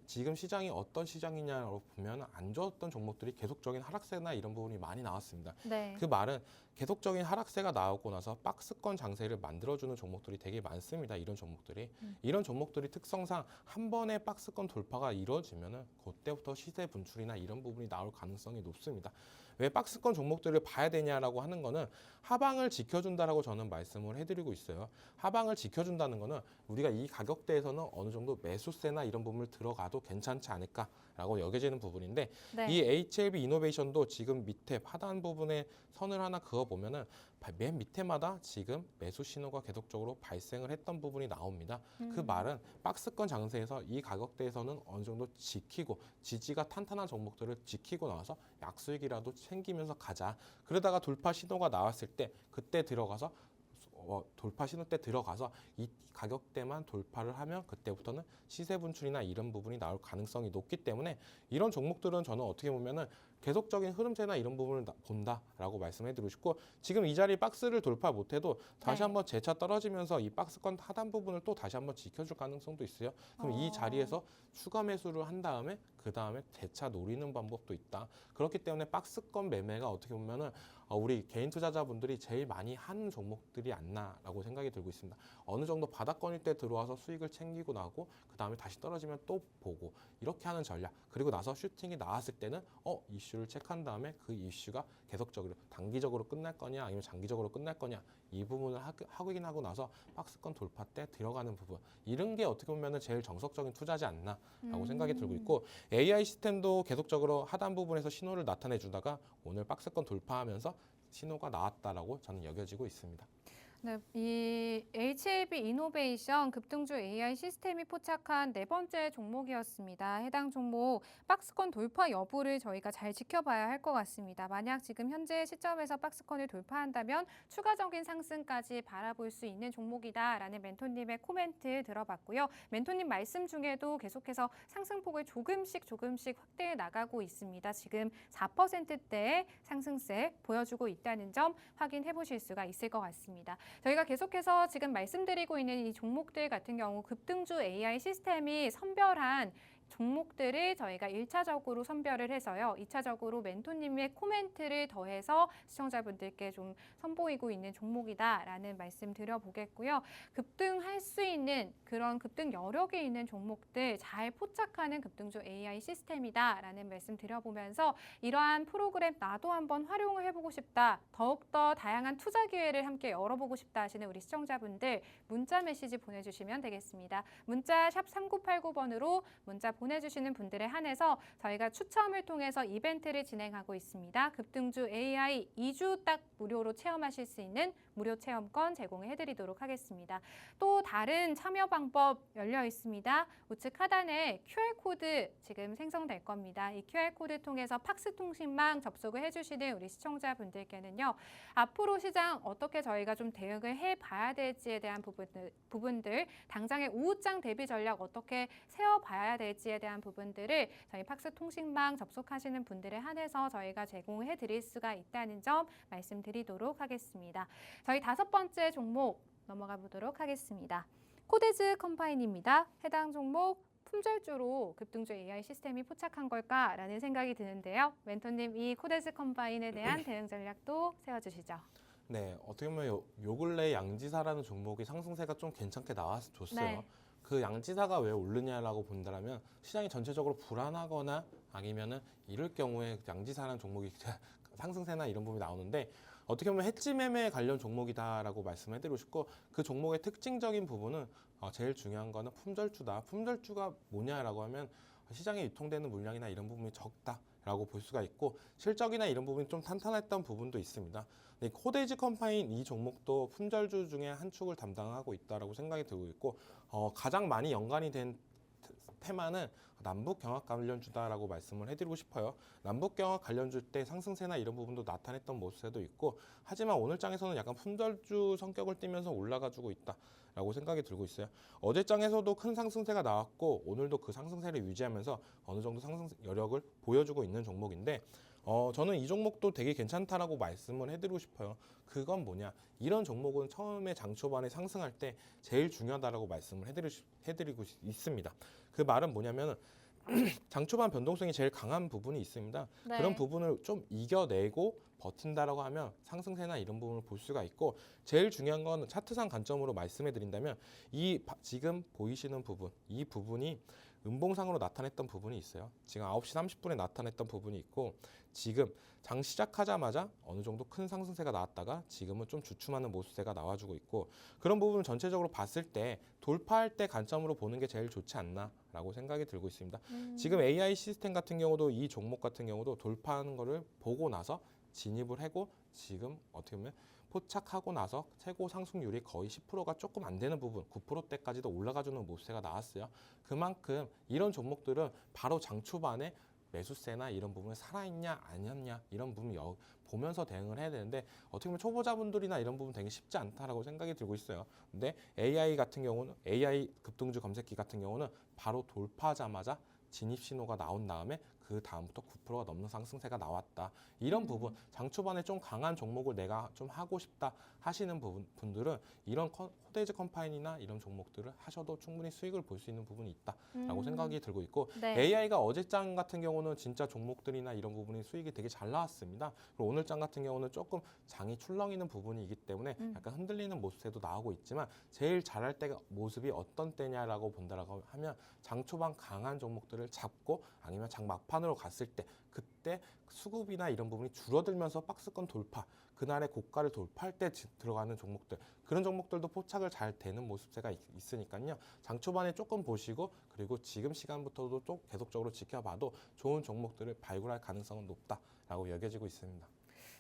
지금 시장이 어떤 시장이냐고 보면 안 좋았던 종목들이 계속적인 하락세나 이런 부분이 많이 나왔습니다. 네. 그 말은 계속적인 하락세가 나오고 나서 박스권 장세를 만들어주는 종목들이 되게 많습니다. 이런 종목들이. 이런 종목들이 특성상 한 번의 박스권 돌파가 이루어지면은 그때부터 시세 분출이나 이런 부분이 나올 가능성이 높습니다. 왜 박스권 종목들을 봐야 되냐라고 하는 거는 하방을 지켜준다라고 저는 말씀을 해드리고 있어요. 하방을 지켜준다는 거는 우리가 이 가격대에서는 어느 정도 매수세나 이런 부분을 들어가도 괜찮지 않을까라고 여겨지는 부분인데 네. 이 HLB 이노베이션도 지금 밑에 하단 부분에 선을 하나 그어 보면은 맨 밑에마다 지금 매수 신호가 계속적으로 발생을 했던 부분이 나옵니다. 그 말은 박스권 장세에서 이 가격대에서는 어느 정도 지키고 지지가 탄탄한 종목들을 지키고 나와서 약수익이라도 챙기면서 가자. 그러다가 돌파 신호가 나왔을 때 그때 들어가서 돌파 신호 때 들어가서 이 가격대만 돌파를 하면 그때부터는 시세 분출이나 이런 부분이 나올 가능성이 높기 때문에 이런 종목들은 저는 어떻게 보면은 계속적인 흐름세나 이런 부분을 본다라고 말씀해드리고 싶고 지금 이 자리 박스를 돌파 못해도 다시 네. 한번 재차 떨어지면서 이 박스권 하단 부분을 또 다시 한번 지켜줄 가능성도 있어요. 그럼 이 자리에서 추가 매수를 한 다음에 그 다음에 재차 노리는 방법도 있다. 그렇기 때문에 박스권 매매가 어떻게 보면은 우리 개인 투자자분들이 제일 많이 하는 종목들이 않나라고 생각이 들고 있습니다. 어느 정도 바닥권일 때 들어와서 수익을 챙기고 나고 그 다음에 다시 떨어지면 또 보고 이렇게 하는 전략. 그리고 나서 슈팅이 나왔을 때는 이슈를 체크한 다음에 그 이슈가 계속적으로 단기적으로 끝날 거냐 아니면 장기적으로 끝날 거냐 이 부분을 확인하고 나서 박스권 돌파 때 들어가는 부분 이런 게 어떻게 보면 제일 정석적인 투자지 않나라고 생각이 들고 있고 AI 시스템도 계속적으로 하단 부분에서 신호를 나타내 주다가 오늘 박스권 돌파하면서 신호가 나왔다라고 저는 여겨지고 있습니다. 네, 이 HLB 이노베이션 급등주 AI 시스템이 포착한 네 번째 종목이었습니다. 해당 종목 박스권 돌파 여부를 저희가 잘 지켜봐야 할 것 같습니다. 만약 지금 현재 시점에서 박스권을 돌파한다면 추가적인 상승까지 바라볼 수 있는 종목이다라는 멘토님의 코멘트 들어봤고요. 멘토님 말씀 중에도 계속해서 상승폭을 조금씩 확대해 나가고 있습니다. 지금 4%대의 상승세 보여주고 있다는 점 확인해 보실 수가 있을 것 같습니다. 저희가 계속해서 지금 말씀드리고 있는 이 종목들 같은 경우 급등주 AI 시스템이 선별한 종목들을 저희가 1차적으로 선별을 해서요. 2차적으로 멘토님의 코멘트를 더해서 시청자분들께 좀 선보이고 있는 종목이다라는 말씀 드려보겠고요. 급등할 수 있는 그런 급등 여력이 있는 종목들 잘 포착하는 급등주 AI 시스템이다라는 말씀 드려보면서 이러한 프로그램 나도 한번 활용을 해보고 싶다. 더욱더 다양한 투자 기회를 함께 열어보고 싶다 하시는 우리 시청자분들 문자 메시지 보내주시면 되겠습니다. 문자 샵 3989번으로 문자 보내주시는 분들에 한해서 저희가 추첨을 통해서 이벤트를 진행하고 있습니다. 급등주 AI 2주 딱 무료로 체험하실 수 있는 무료 체험권 제공해드리도록 하겠습니다. 또 다른 참여 방법 열려 있습니다. 우측 하단에 QR코드 지금 생성될 겁니다. 이 QR코드 통해서 팍스통신망 접속을 해주시는 우리 시청자분들께는요. 앞으로 시장 어떻게 저희가 좀 대응을 해봐야 될지에 대한 부분들 당장의 우후장 대비 전략 어떻게 세워봐야 될지 메시지에 대한 부분들을 저희 팍스 통신망 접속하시는 분들에 한해서 저희가 제공해 드릴 수가 있다는 점 말씀드리도록 하겠습니다. 저희 5번째 종목 넘어가 보도록 하겠습니다. 코데즈 컴파인입니다. 해당 종목 품절주로 급등주 AI 시스템이 포착한 걸까라는 생각이 드는데요. 멘토님, 이 코데즈 컴바인에 대한 대응 전략도 세워주시죠. 네, 어떻게 보면 요 근래 양지사라는 종목이 상승세가 좀 괜찮게 나와줬어요. 네. 그 양지사가 왜 오르냐라고 본다면 시장이 전체적으로 불안하거나 아니면은 이럴 경우에 양지사라는 종목이 상승세나 이런 부분이 나오는데 어떻게 보면 해지 매매 관련 종목이다라고 말씀해드리고 싶고 그 종목의 특징적인 부분은 제일 중요한 거는 품절주다. 품절주가 뭐냐라고 하면 시장에 유통되는 물량이나 이런 부분이 적다라고 볼 수가 있고 실적이나 이런 부분이 좀 탄탄했던 부분도 있습니다. 근데 코데이즈 컴파인 이 종목도 품절주 중에 한 축을 담당하고 있다라고 생각이 들고 있고 가장 많이 연관이 된 테마는 남북 경합 관련주다라고 말씀을 해드리고 싶어요. 남북 경합 관련주 때 상승세나 이런 부분도 나타냈던 모습도 있고 하지만 오늘 장에서는 약간 품절주 성격을 띠면서 올라가지고 있다라고 생각이 들고 있어요. 어제 장에서도 큰 상승세가 나왔고 오늘도 그 상승세를 유지하면서 어느 정도 상승 여력을 보여주고 있는 종목인데 저는 이 종목도 되게 괜찮다라고 말씀을 해드리고 싶어요. 그건 뭐냐? 이런 종목은 처음에 장 초반에 상승할 때 제일 중요하다라고 말씀을 해드리고 있습니다. 그 말은 뭐냐면 장 초반 변동성이 제일 강한 부분이 있습니다. 네. 그런 부분을 좀 이겨내고 버틴다라고 하면 상승세나 이런 부분을 볼 수가 있고 제일 중요한 건 차트상 관점으로 말씀해 드린다면 지금 보이시는 부분, 이 부분이 음봉상으로 나타냈던 부분이 있어요. 지금 9시 30분에 나타냈던 부분이 있고 지금 장 시작하자마자 어느 정도 큰 상승세가 나왔다가 지금은 좀 주춤하는 모습세가 나와주고 있고 그런 부분을 전체적으로 봤을 때 돌파할 때 관점으로 보는 게 제일 좋지 않나라고 생각이 들고 있습니다. 지금 AI 시스템 같은 경우도 이 종목 같은 경우도 돌파하는 거를 보고 나서 진입을 하고 지금 어떻게 보면 포착하고 나서 최고 상승률이 거의 10%가 조금 안 되는 부분 9%대까지도 올라가주는 모습세가 나왔어요. 그만큼 이런 종목들은 바로 장 초반에 매수세나 이런 부분이 살아있냐 아니었냐 이런 부분 보면서 대응을 해야 되는데 어떻게 보면 초보자분들이나 이런 부분 되게 쉽지 않다라고 생각이 들고 있어요. 근데 AI 같은 경우는 AI 급등주 검색기 같은 경우는 바로 돌파하자마자 진입 신호가 나온 다음에 그 다음부터 9%가 넘는 상승세가 나왔다. 이런 부분 장 초반에 좀 강한 종목을 내가 좀 하고 싶다 하시는 분들은 이런 코데이즈 컴파인이나 이런 종목들을 하셔도 충분히 수익을 볼 수 있는 부분이 있다라고 생각이 들고 있고 네. AI가 어제장 같은 경우는 진짜 종목들이나 이런 부분이 수익이 되게 잘 나왔습니다. 그리고 오늘장 같은 경우는 조금 장이 출렁이는 부분이기 때문에 약간 흔들리는 모습도 나오고 있지만 제일 잘할 때 모습이 어떤 때냐라고 본다라고 하면 장 초반 강한 종목들을 잡고 아니면 장 막판으로 갔을 때 그때 수급이나 이런 부분이 줄어들면서 박스권 돌파 그날의 고가를 돌파할 때 들어가는 종목들 그런 종목들도 포착을 잘 되는 모습세가 있으니까요. 장 초반에 조금 보시고 그리고 지금 시간부터도 좀 계속적으로 지켜봐도 좋은 종목들을 발굴할 가능성은 높다라고 여겨지고 있습니다.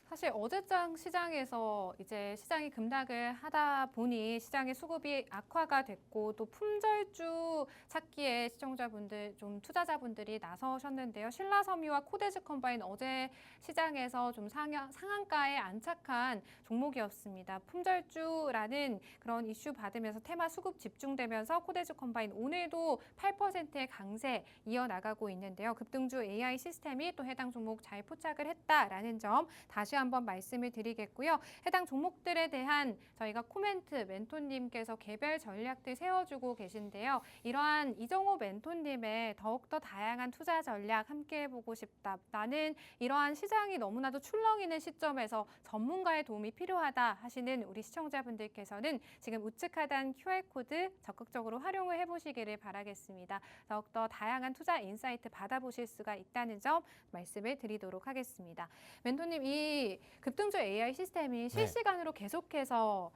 사실 어제장 시장에서 이제 시장이 급락을 하다 보니 시장의 수급이 악화가 됐고 또 품절주 찾기에 시청자분들 좀 투자자분들이 나서셨는데요. 신라섬유와 코데즈 컴바인 어제 시장에서 좀 상한가에 안착한 종목이었습니다. 품절주라는 그런 이슈 받으면서 테마 수급 집중되면서 코데즈 컴바인 오늘도 8%의 강세 이어나가고 있는데요. 급등주 AI 시스템이 또 해당 종목 잘 포착을 했다라는 점 다시 한번 말씀을 드리겠고요. 해당 종목들에 대한 저희가 코멘트 멘토님께서 개별 전략들 세워주고 계신데요. 이러한 이정호 멘토님의 더욱더 다양한 투자 전략 함께 해보고 싶다. 나는 이러한 시장이 너무나도 출렁이는 시점에서 전문가의 도움이 필요하다 하시는 우리 시청자분들께서는 지금 우측 하단 QR코드 적극적으로 활용을 해보시기를 바라겠습니다. 더욱더 다양한 투자 인사이트 받아보실 수가 있다는 점 말씀을 드리도록 하겠습니다. 멘토님, 이 급등주 AI 시스템이 실시간으로 계속해서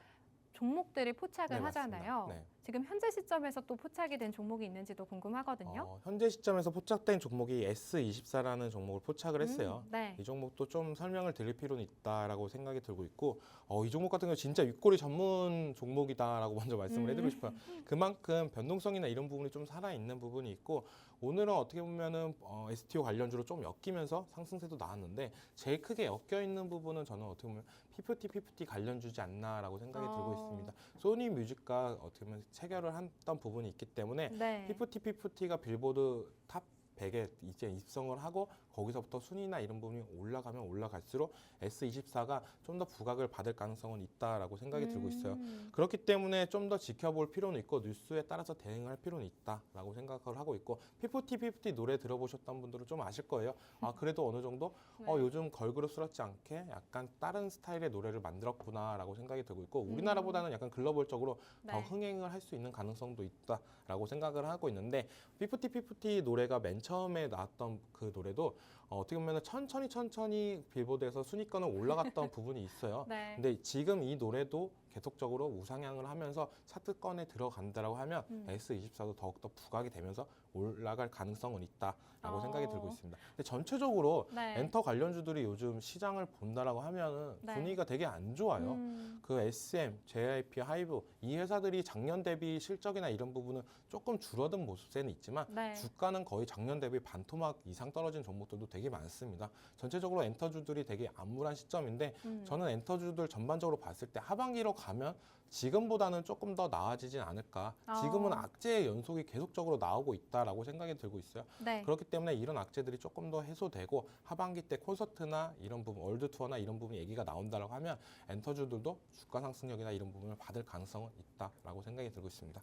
종목들을 포착을 하잖아요. 네. 지금 현재 시점에서 또 포착이 된 종목이 있는지도 궁금하거든요. 현재 시점에서 포착된 종목이 S24라는 종목을 포착을 했어요. 네. 이 종목도 좀 설명을 드릴 필요는 있다라고 생각이 들고 있고 이 종목 같은 경우 진짜 윗꼬리 전문 종목이다라고 먼저 말씀을 해드리고 싶어요. 그만큼 변동성이나 이런 부분이 좀 살아있는 부분이 있고 오늘은 어떻게 보면은 STO 관련주로 좀 엮이면서 상승세도 나왔는데 제일 크게 엮여 있는 부분은 저는 어떻게 보면 P50 관련주지 않나라고 생각이 들고 있습니다. 소니 뮤직과 어떻게 보면 체결을 했던 부분이 있기 때문에 네. 피프티가 빌보드 탑 100에 이제 입성을 하고 거기서부터 순위나 이런 부분이 올라가면 올라갈수록 S24가 좀 더 부각을 받을 가능성은 있다라고 생각이 들고 있어요. 그렇기 때문에 좀 더 지켜볼 필요는 있고 뉴스에 따라서 대응할 필요는 있다라고 생각을 하고 있고 피프티 노래 들어보셨던 분들은 좀 아실 거예요. 아 그래도 어느 정도 네. 요즘 걸그룹스럽지 않게 약간 다른 스타일의 노래를 만들었구나라고 생각이 들고 있고 우리나라보다는 약간 글로벌적으로 더 네. 흥행을 할 수 있는 가능성도 있다라고 생각을 하고 있는데 피프티 노래가 맨 처음에 나왔던 그 노래도 어떻게 보면 천천히 빌보드에서 순위권을 올라갔던 부분이 있어요. 네. 근데 지금 이 노래도 계속적으로 우상향을 하면서 차트권에 들어간다라고 하면 S24도 더욱더 부각이 되면서 올라갈 가능성은 있다라고 생각이 들고 있습니다. 근데 전체적으로 네. 엔터 관련주들이 요즘 시장을 본다라고 하면은 네. 분위기가 되게 안 좋아요. 그 SM, JYP, 하이브 이 회사들이 작년 대비 실적이나 이런 부분은 조금 줄어든 모습세는 있지만 네. 주가는 거의 작년 대비 반토막 이상 떨어진 종목들도 되게 많습니다. 전체적으로 엔터주들이 되게 암울한 시점인데 저는 엔터주들 전반적으로 봤을 때 하반기로 가면 지금보다는 조금 더 나아지진 않을까. 지금은 악재의 연속이 계속적으로 나오고 있다라고 생각이 들고 있어요. 네. 그렇기 때문에 이런 악재들이 조금 더 해소되고 하반기 때 콘서트나 이런 부분, 월드 투어나 이런 부분 얘기가 나온다라고 하면 엔터주들도 주가 상승력이나 이런 부분을 받을 가능성은 있다라고 생각이 들고 있습니다.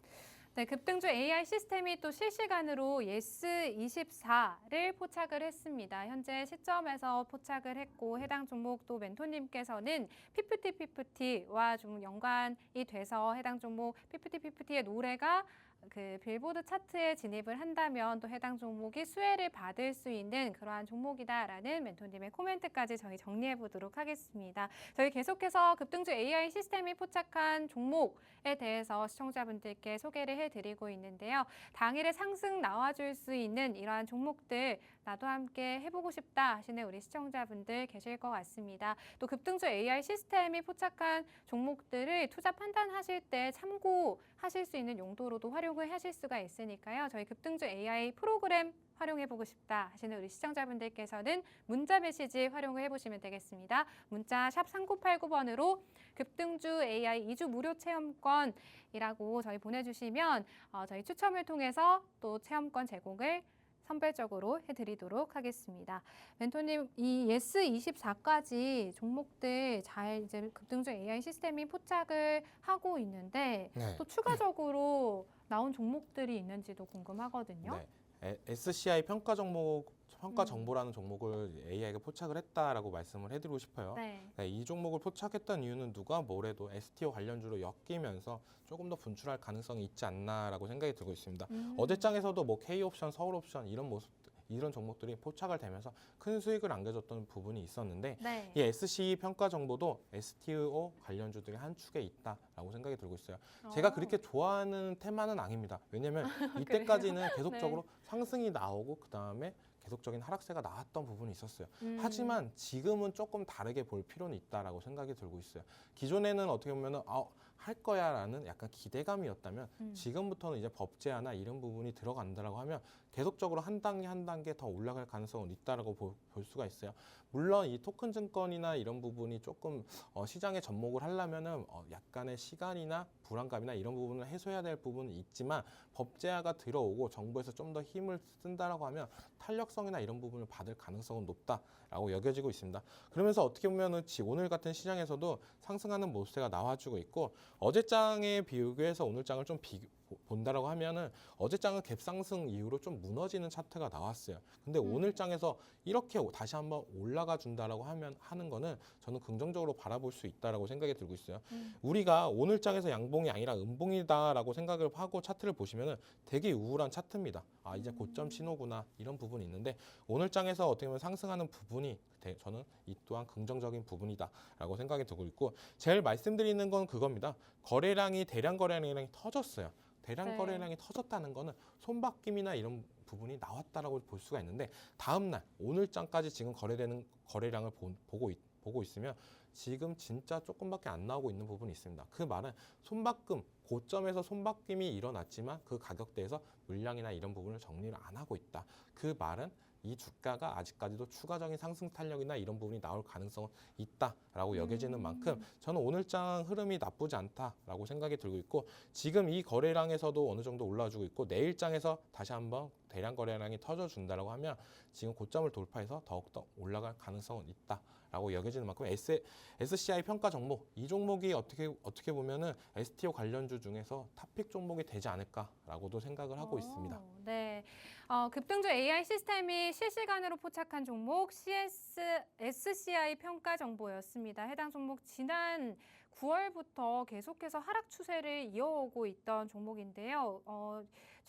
네, 급등주 AI 시스템이 또 실시간으로 예스24를 포착을 했습니다. 현재 시점에서 포착을 했고 해당 종목도 멘토님께서는 피프티와 좀 연관이 돼서 해당 종목 피프티의 노래가 그 빌보드 차트에 진입을 한다면 또 해당 종목이 수혜를 받을 수 있는 그러한 종목이다라는 멘토님의 코멘트까지 저희 정리해 보도록 하겠습니다. 저희 계속해서 급등주 AI 시스템이 포착한 종목에 대해서 시청자분들께 소개를 해드리고 있는데요. 당일에 상승 나와줄 수 있는 이러한 종목들 나도 함께 해보고 싶다 하시는 우리 시청자분들 계실 것 같습니다. 또 급등주 AI 시스템이 포착한 종목들을 투자 판단하실 때 참고하실 수 있는 용도로도 활용을 하실 수가 있으니까요. 저희 급등주 AI 프로그램 활용해보고 싶다 하시는 우리 시청자분들께서는 문자 메시지 활용을 해보시면 되겠습니다. 문자 샵 3989번으로 급등주 AI 2주 무료 체험권이라고 저희 보내주시면 저희 추첨을 통해서 또 체험권 제공을 선별적으로 해드리도록 하겠습니다. 멘토님, 이 예스24까지 종목들 잘 이제 급등주 AI 시스템이 포착을 하고 있는데 네. 또 추가적으로 나온 종목들이 있는지도 궁금하거든요. 네. SCI 평가 정보라는 종목을 AI가 포착을 했다라고 말씀을 해드리고 싶어요. 네. 네, 이 종목을 포착했던 이유는 누가 뭐래도 STO 관련주로 엮이면서 조금 더 분출할 가능성이 있지 않나라고 생각이 들고 있습니다. 어제장에서도 뭐 K옵션, 서울옵션 이런 종목들이 포착을 되면서 큰 수익을 안겨줬던 부분이 있었는데 네. 이 SC 평가 정보도 STO 관련주들이 한 축에 있다라고 생각이 들고 있어요. 제가 그렇게 좋아하는 테마는 아닙니다. 왜냐하면 이때까지는 계속적으로 상승이 나오고 그 다음에 계속적인 하락세가 나왔던 부분이 있었어요. 하지만 지금은 조금 다르게 볼 필요는 있다라고 생각이 들고 있어요. 기존에는 어떻게 보면은 할 거야라는 약간 기대감이었다면 지금부터는 이제 법제화나 이런 부분이 들어간다라고 하면 계속적으로 한 단계 더 올라갈 가능성은 있다라고 볼 수가 있어요. 물론 이 토큰 증권이나 이런 부분이 조금 시장에 접목을 하려면은 약간의 시간이나 불안감이나 이런 부분을 해소해야 될 부분은 있지만 법제화가 들어오고 정부에서 좀 더 힘을 쓴다라고 하면 탄력성이나 이런 부분을 받을 가능성은 높다라고 여겨지고 있습니다. 그러면서 어떻게 보면은 오늘 같은 시장에서도 상승하는 모습세가 나와주고 있고 어제장에 비교해서 오늘장을 좀 본다라고 하면은 어제장은 갭상승 이후로 좀 무너지는 차트가 나왔어요. 근데 오늘장에서 이렇게 다시 한번 올라가 준다라고 하는 거는 저는 긍정적으로 바라볼 수 있다라고 생각이 들고 있어요. 우리가 오늘장에서 양봉이 아니라 음봉이다라고 생각을 하고 차트를 보시면은 되게 우울한 차트입니다. 아 이제 고점 신호구나 이런 부분이 있는데 오늘장에서 어떻게 보면 상승하는 부분이 저는 이 또한 긍정적인 부분이다라고 생각이 들고 있고 제일 말씀드리는 건 그겁니다. 대량 거래량이 터졌어요. 대량 거래량이 터졌다는 거는 손바뀜이나 이런 부분이 나왔다라고 볼 수가 있는데 다음날 오늘장까지 지금 거래되는 거래량을 보고 있으면 지금 진짜 조금밖에 안 나오고 있는 부분이 있습니다. 그 말은 고점에서 손바뀜이 일어났지만 그 가격대에서 물량이나 이런 부분을 정리를 안 하고 있다. 그 말은 이 주가가 아직까지도 추가적인 상승 탄력이나 이런 부분이 나올 가능성은 있다라고 여겨지는 만큼 저는 오늘장 흐름이 나쁘지 않다라고 생각이 들고 있고 지금 이 거래량에서도 어느 정도 올라와주고 있고 내일장에서 다시 한번 대량 거래량이 터져준다라고 하면 지금 고점을 돌파해서 더욱더 올라갈 가능성은 있다라고 여겨지는 만큼 SCI 평가 종목 이 종목이 어떻게 보면은 STO 관련주 중에서 탑픽 종목이 되지 않을까라고도 생각을 하고 있습니다. 네, 급등주 AI 시스템이 실시간으로 포착한 종목 SCI 평가 정보였습니다. 해당 종목 지난 9월부터 계속해서 하락 추세를 이어오고 있던 종목인데요.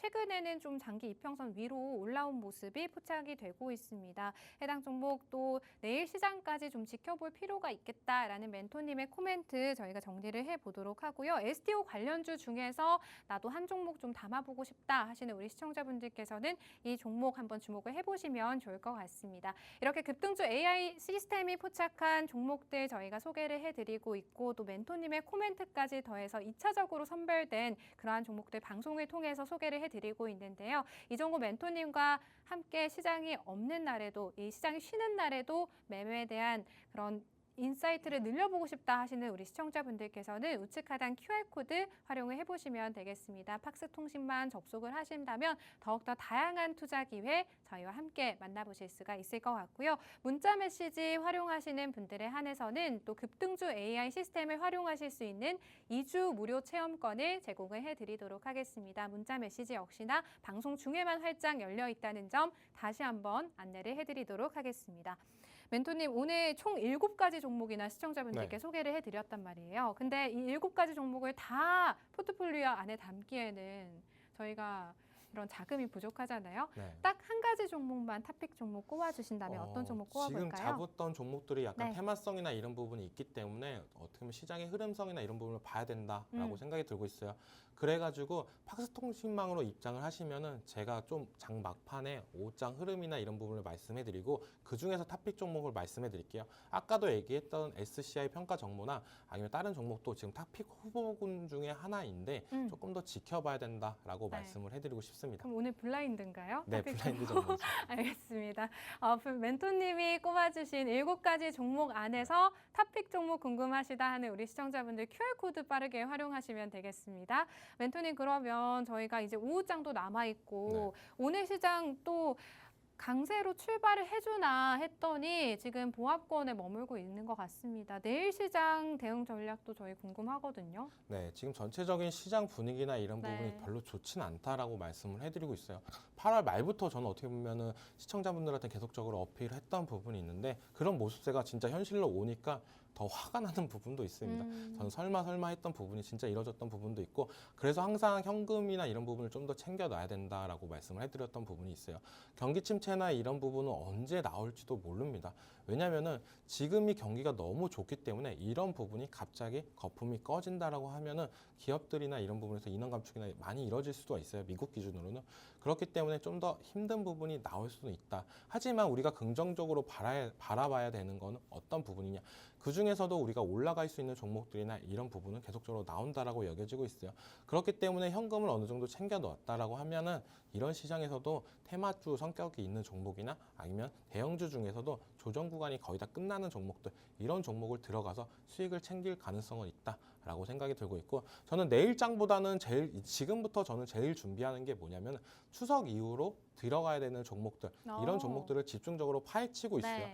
최근에는 좀 장기 이평선 위로 올라온 모습이 포착이 되고 있습니다. 해당 종목도 내일 시장까지 좀 지켜볼 필요가 있겠다라는 멘토님의 코멘트 저희가 정리를 해보도록 하고요. STO 관련주 중에서 나도 한 종목 좀 담아보고 싶다 하시는 우리 시청자분들께서는 이 종목 한번 주목을 해보시면 좋을 것 같습니다. 이렇게 급등주 AI 시스템이 포착한 종목들 저희가 소개를 해드리고 있고 또 멘토님의 코멘트까지 더해서 2차적으로 선별된 그러한 종목들 방송을 통해서 소개를 해드리고 있는데요. 이종구 멘토님과 함께 시장이 없는 날에도 이 시장이 쉬는 날에도 매매에 대한 그런 인사이트를 늘려보고 싶다 하시는 우리 시청자분들께서는 우측 하단 QR코드 활용을 해보시면 되겠습니다. 팍스통신만 접속을 하신다면 더욱더 다양한 투자 기회 저희와 함께 만나보실 수가 있을 것 같고요. 문자 메시지 활용하시는 분들에 한해서는 또 급등주 AI 시스템을 활용하실 수 있는 2주 무료 체험권을 제공을 해드리도록 하겠습니다. 문자 메시지 역시나 방송 중에만 활짝 열려 있다는 점 다시 한번 안내를 해드리도록 하겠습니다. 멘토님 오늘 총 7가지 종목이나 시청자분들께 소개를 해드렸단 말이에요. 근데 이 7가지 종목을 다 포트폴리오 안에 담기에는 저희가 이런 자금이 부족하잖아요. 딱 한 가지 종목만 탑픽 종목 꼽아주신다면 어떤 종목 꼽아볼까요? 지금 잡았던 종목들이 약간 네. 테마성이나 이런 부분이 있기 때문에 어떻게 보면 시장의 흐름성이나 이런 부분을 봐야 된다라고 생각이 들고 있어요. 그래가지고 팍스통신망으로 입장을 하시면은 제가 좀 장 막판에 5장 흐름이나 이런 부분을 말씀해드리고 그 중에서 탑픽 종목을 말씀해드릴게요. 아까도 얘기했던 SCI 평가 정보나 아니면 다른 종목도 지금 탑픽 후보군 중에 하나인데 조금 더 지켜봐야 된다라고 말씀을 해드리고 싶습니다. 그럼 오늘 블라인드인가요? 네, 블라인드 정보죠. 알겠습니다. 멘토님이 꼽아주신 7가지 종목 안에서 탑픽 종목 궁금하시다 하는 우리 시청자분들 QR코드 빠르게 활용하시면 되겠습니다. 멘토님 그러면 저희가 이제 오후장도 남아있고 오늘 시장 또 강세로 출발을 해주나 했더니 지금 보합권에 머물고 있는 것 같습니다. 내일 시장 대응 전략도 저희 궁금하거든요. 네, 지금 전체적인 시장 분위기나 이런 부분이 별로 좋지는 않다라고 말씀을 해드리고 있어요. 8월 말부터 저는 어떻게 보면은 시청자분들한테 계속적으로 어필을 했던 부분이 있는데 그런 모습세가 진짜 현실로 오니까 더 화가 나는 부분도 있습니다. 저는 설마 했던 부분이 진짜 이뤄졌던 부분도 있고 그래서 항상 현금이나 이런 부분을 좀 더 챙겨놔야 된다라고 말씀을 해드렸던 부분이 있어요. 경기 침체나 이런 부분은 언제 나올지도 모릅니다. 왜냐면은 지금이 경기가 너무 좋기 때문에 이런 부분이 갑자기 거품이 꺼진다라고 하면은 기업들이나 이런 부분에서 인원 감축이나 많이 이뤄질 수도 있어요. 미국 기준으로는. 그렇기 때문에 좀 더 힘든 부분이 나올 수도 있다. 하지만 우리가 긍정적으로 바라봐야 되는 거는 어떤 부분이냐. 그 중에서도 우리가 올라갈 수 있는 종목들이나 이런 부분은 계속적으로 나온다라고 여겨지고 있어요. 그렇기 때문에 현금을 어느 정도 챙겨 넣었다라고 하면은 이런 시장에서도 테마주 성격이 있는 종목이나 아니면 대형주 중에서도 조정 구간이 거의 다 끝나는 종목들 이런 종목을 들어가서 수익을 챙길 가능성은 있다라고 생각이 들고 있고 저는 내일장보다는 지금부터 저는 제일 준비하는 게 뭐냐면 추석 이후로 들어가야 되는 종목들 이런 종목들을 집중적으로 파헤치고 있어요.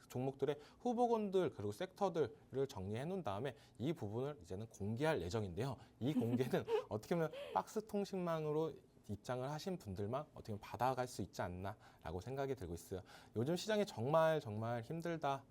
종목들의 후보군들 그리고 섹터들을 정리해 놓은 다음에 이 부분을 이제는 공개할 예정인데요. 이 공개는 어떻게 보면 박스 통신망으로 입장을 하신 분들만 어떻게 보면 받아갈 수 있지 않나라고 생각이 들고 있어요. 요즘 시장이 정말 힘들다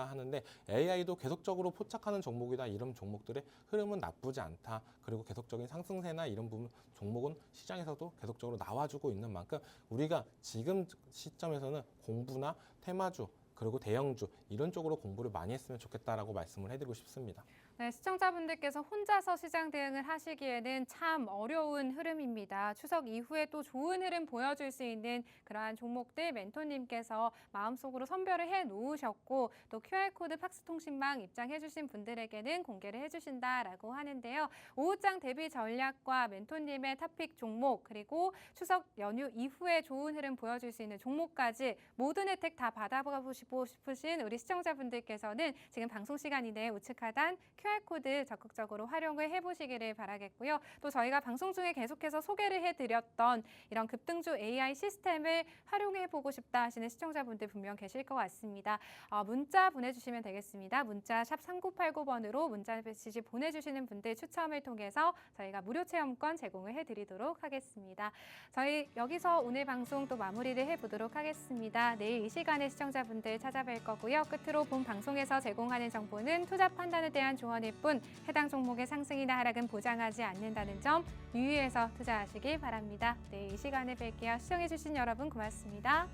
하는데 AI도 계속적으로 포착하는 종목이나 이런 종목들의 흐름은 나쁘지 않다. 그리고 계속적인 상승세나 이런 부분 종목은 시장에서도 계속적으로 나와주고 있는 만큼 우리가 지금 시점에서는 공부나 테마주 그리고 대형주 이런 쪽으로 공부를 많이 했으면 좋겠다라고 말씀을 해드리고 싶습니다. 네, 시청자분들께서 혼자서 시장 대응을 하시기에는 참 어려운 흐름입니다. 추석 이후에 또 좋은 흐름 보여줄 수 있는 그러한 종목들 멘토님께서 마음속으로 선별을 해 놓으셨고 또 QR코드 팍스통신망 입장해 주신 분들에게는 공개를 해주신다라고 하는데요. 오후장 대비 전략과 멘토님의 탑픽 종목 그리고 추석 연휴 이후에 좋은 흐름 보여줄 수 있는 종목까지 모든 혜택 다 받아보고 싶으신 우리 시청자분들께서는 지금 방송 시간 이내에 우측 하단 QR코드 적극적으로 활용을 해보시기를 바라겠고요. 또 저희가 방송 중에 계속해서 소개를 해드렸던 이런 급등주 AI 시스템을 활용해보고 싶다 하시는 시청자분들 분명 계실 것 같습니다. 문자 보내주시면 되겠습니다. 문자 샵 3989번으로 문자 메시지 보내주시는 분들 추첨을 통해서 저희가 무료 체험권 제공을 해드리도록 하겠습니다. 저희 여기서 오늘 방송 또 마무리를 해보도록 하겠습니다. 내일 이 시간에 시청자분들 찾아뵐 거고요. 끝으로 본 방송에서 제공하는 정보는 투자 판단에 대한 조언일 뿐 해당 종목의 상승이나 하락은 보장하지 않는다는 점 유의해서 투자하시길 바랍니다. 내일 이 시간에 뵐게요. 시청해주신 여러분 고맙습니다.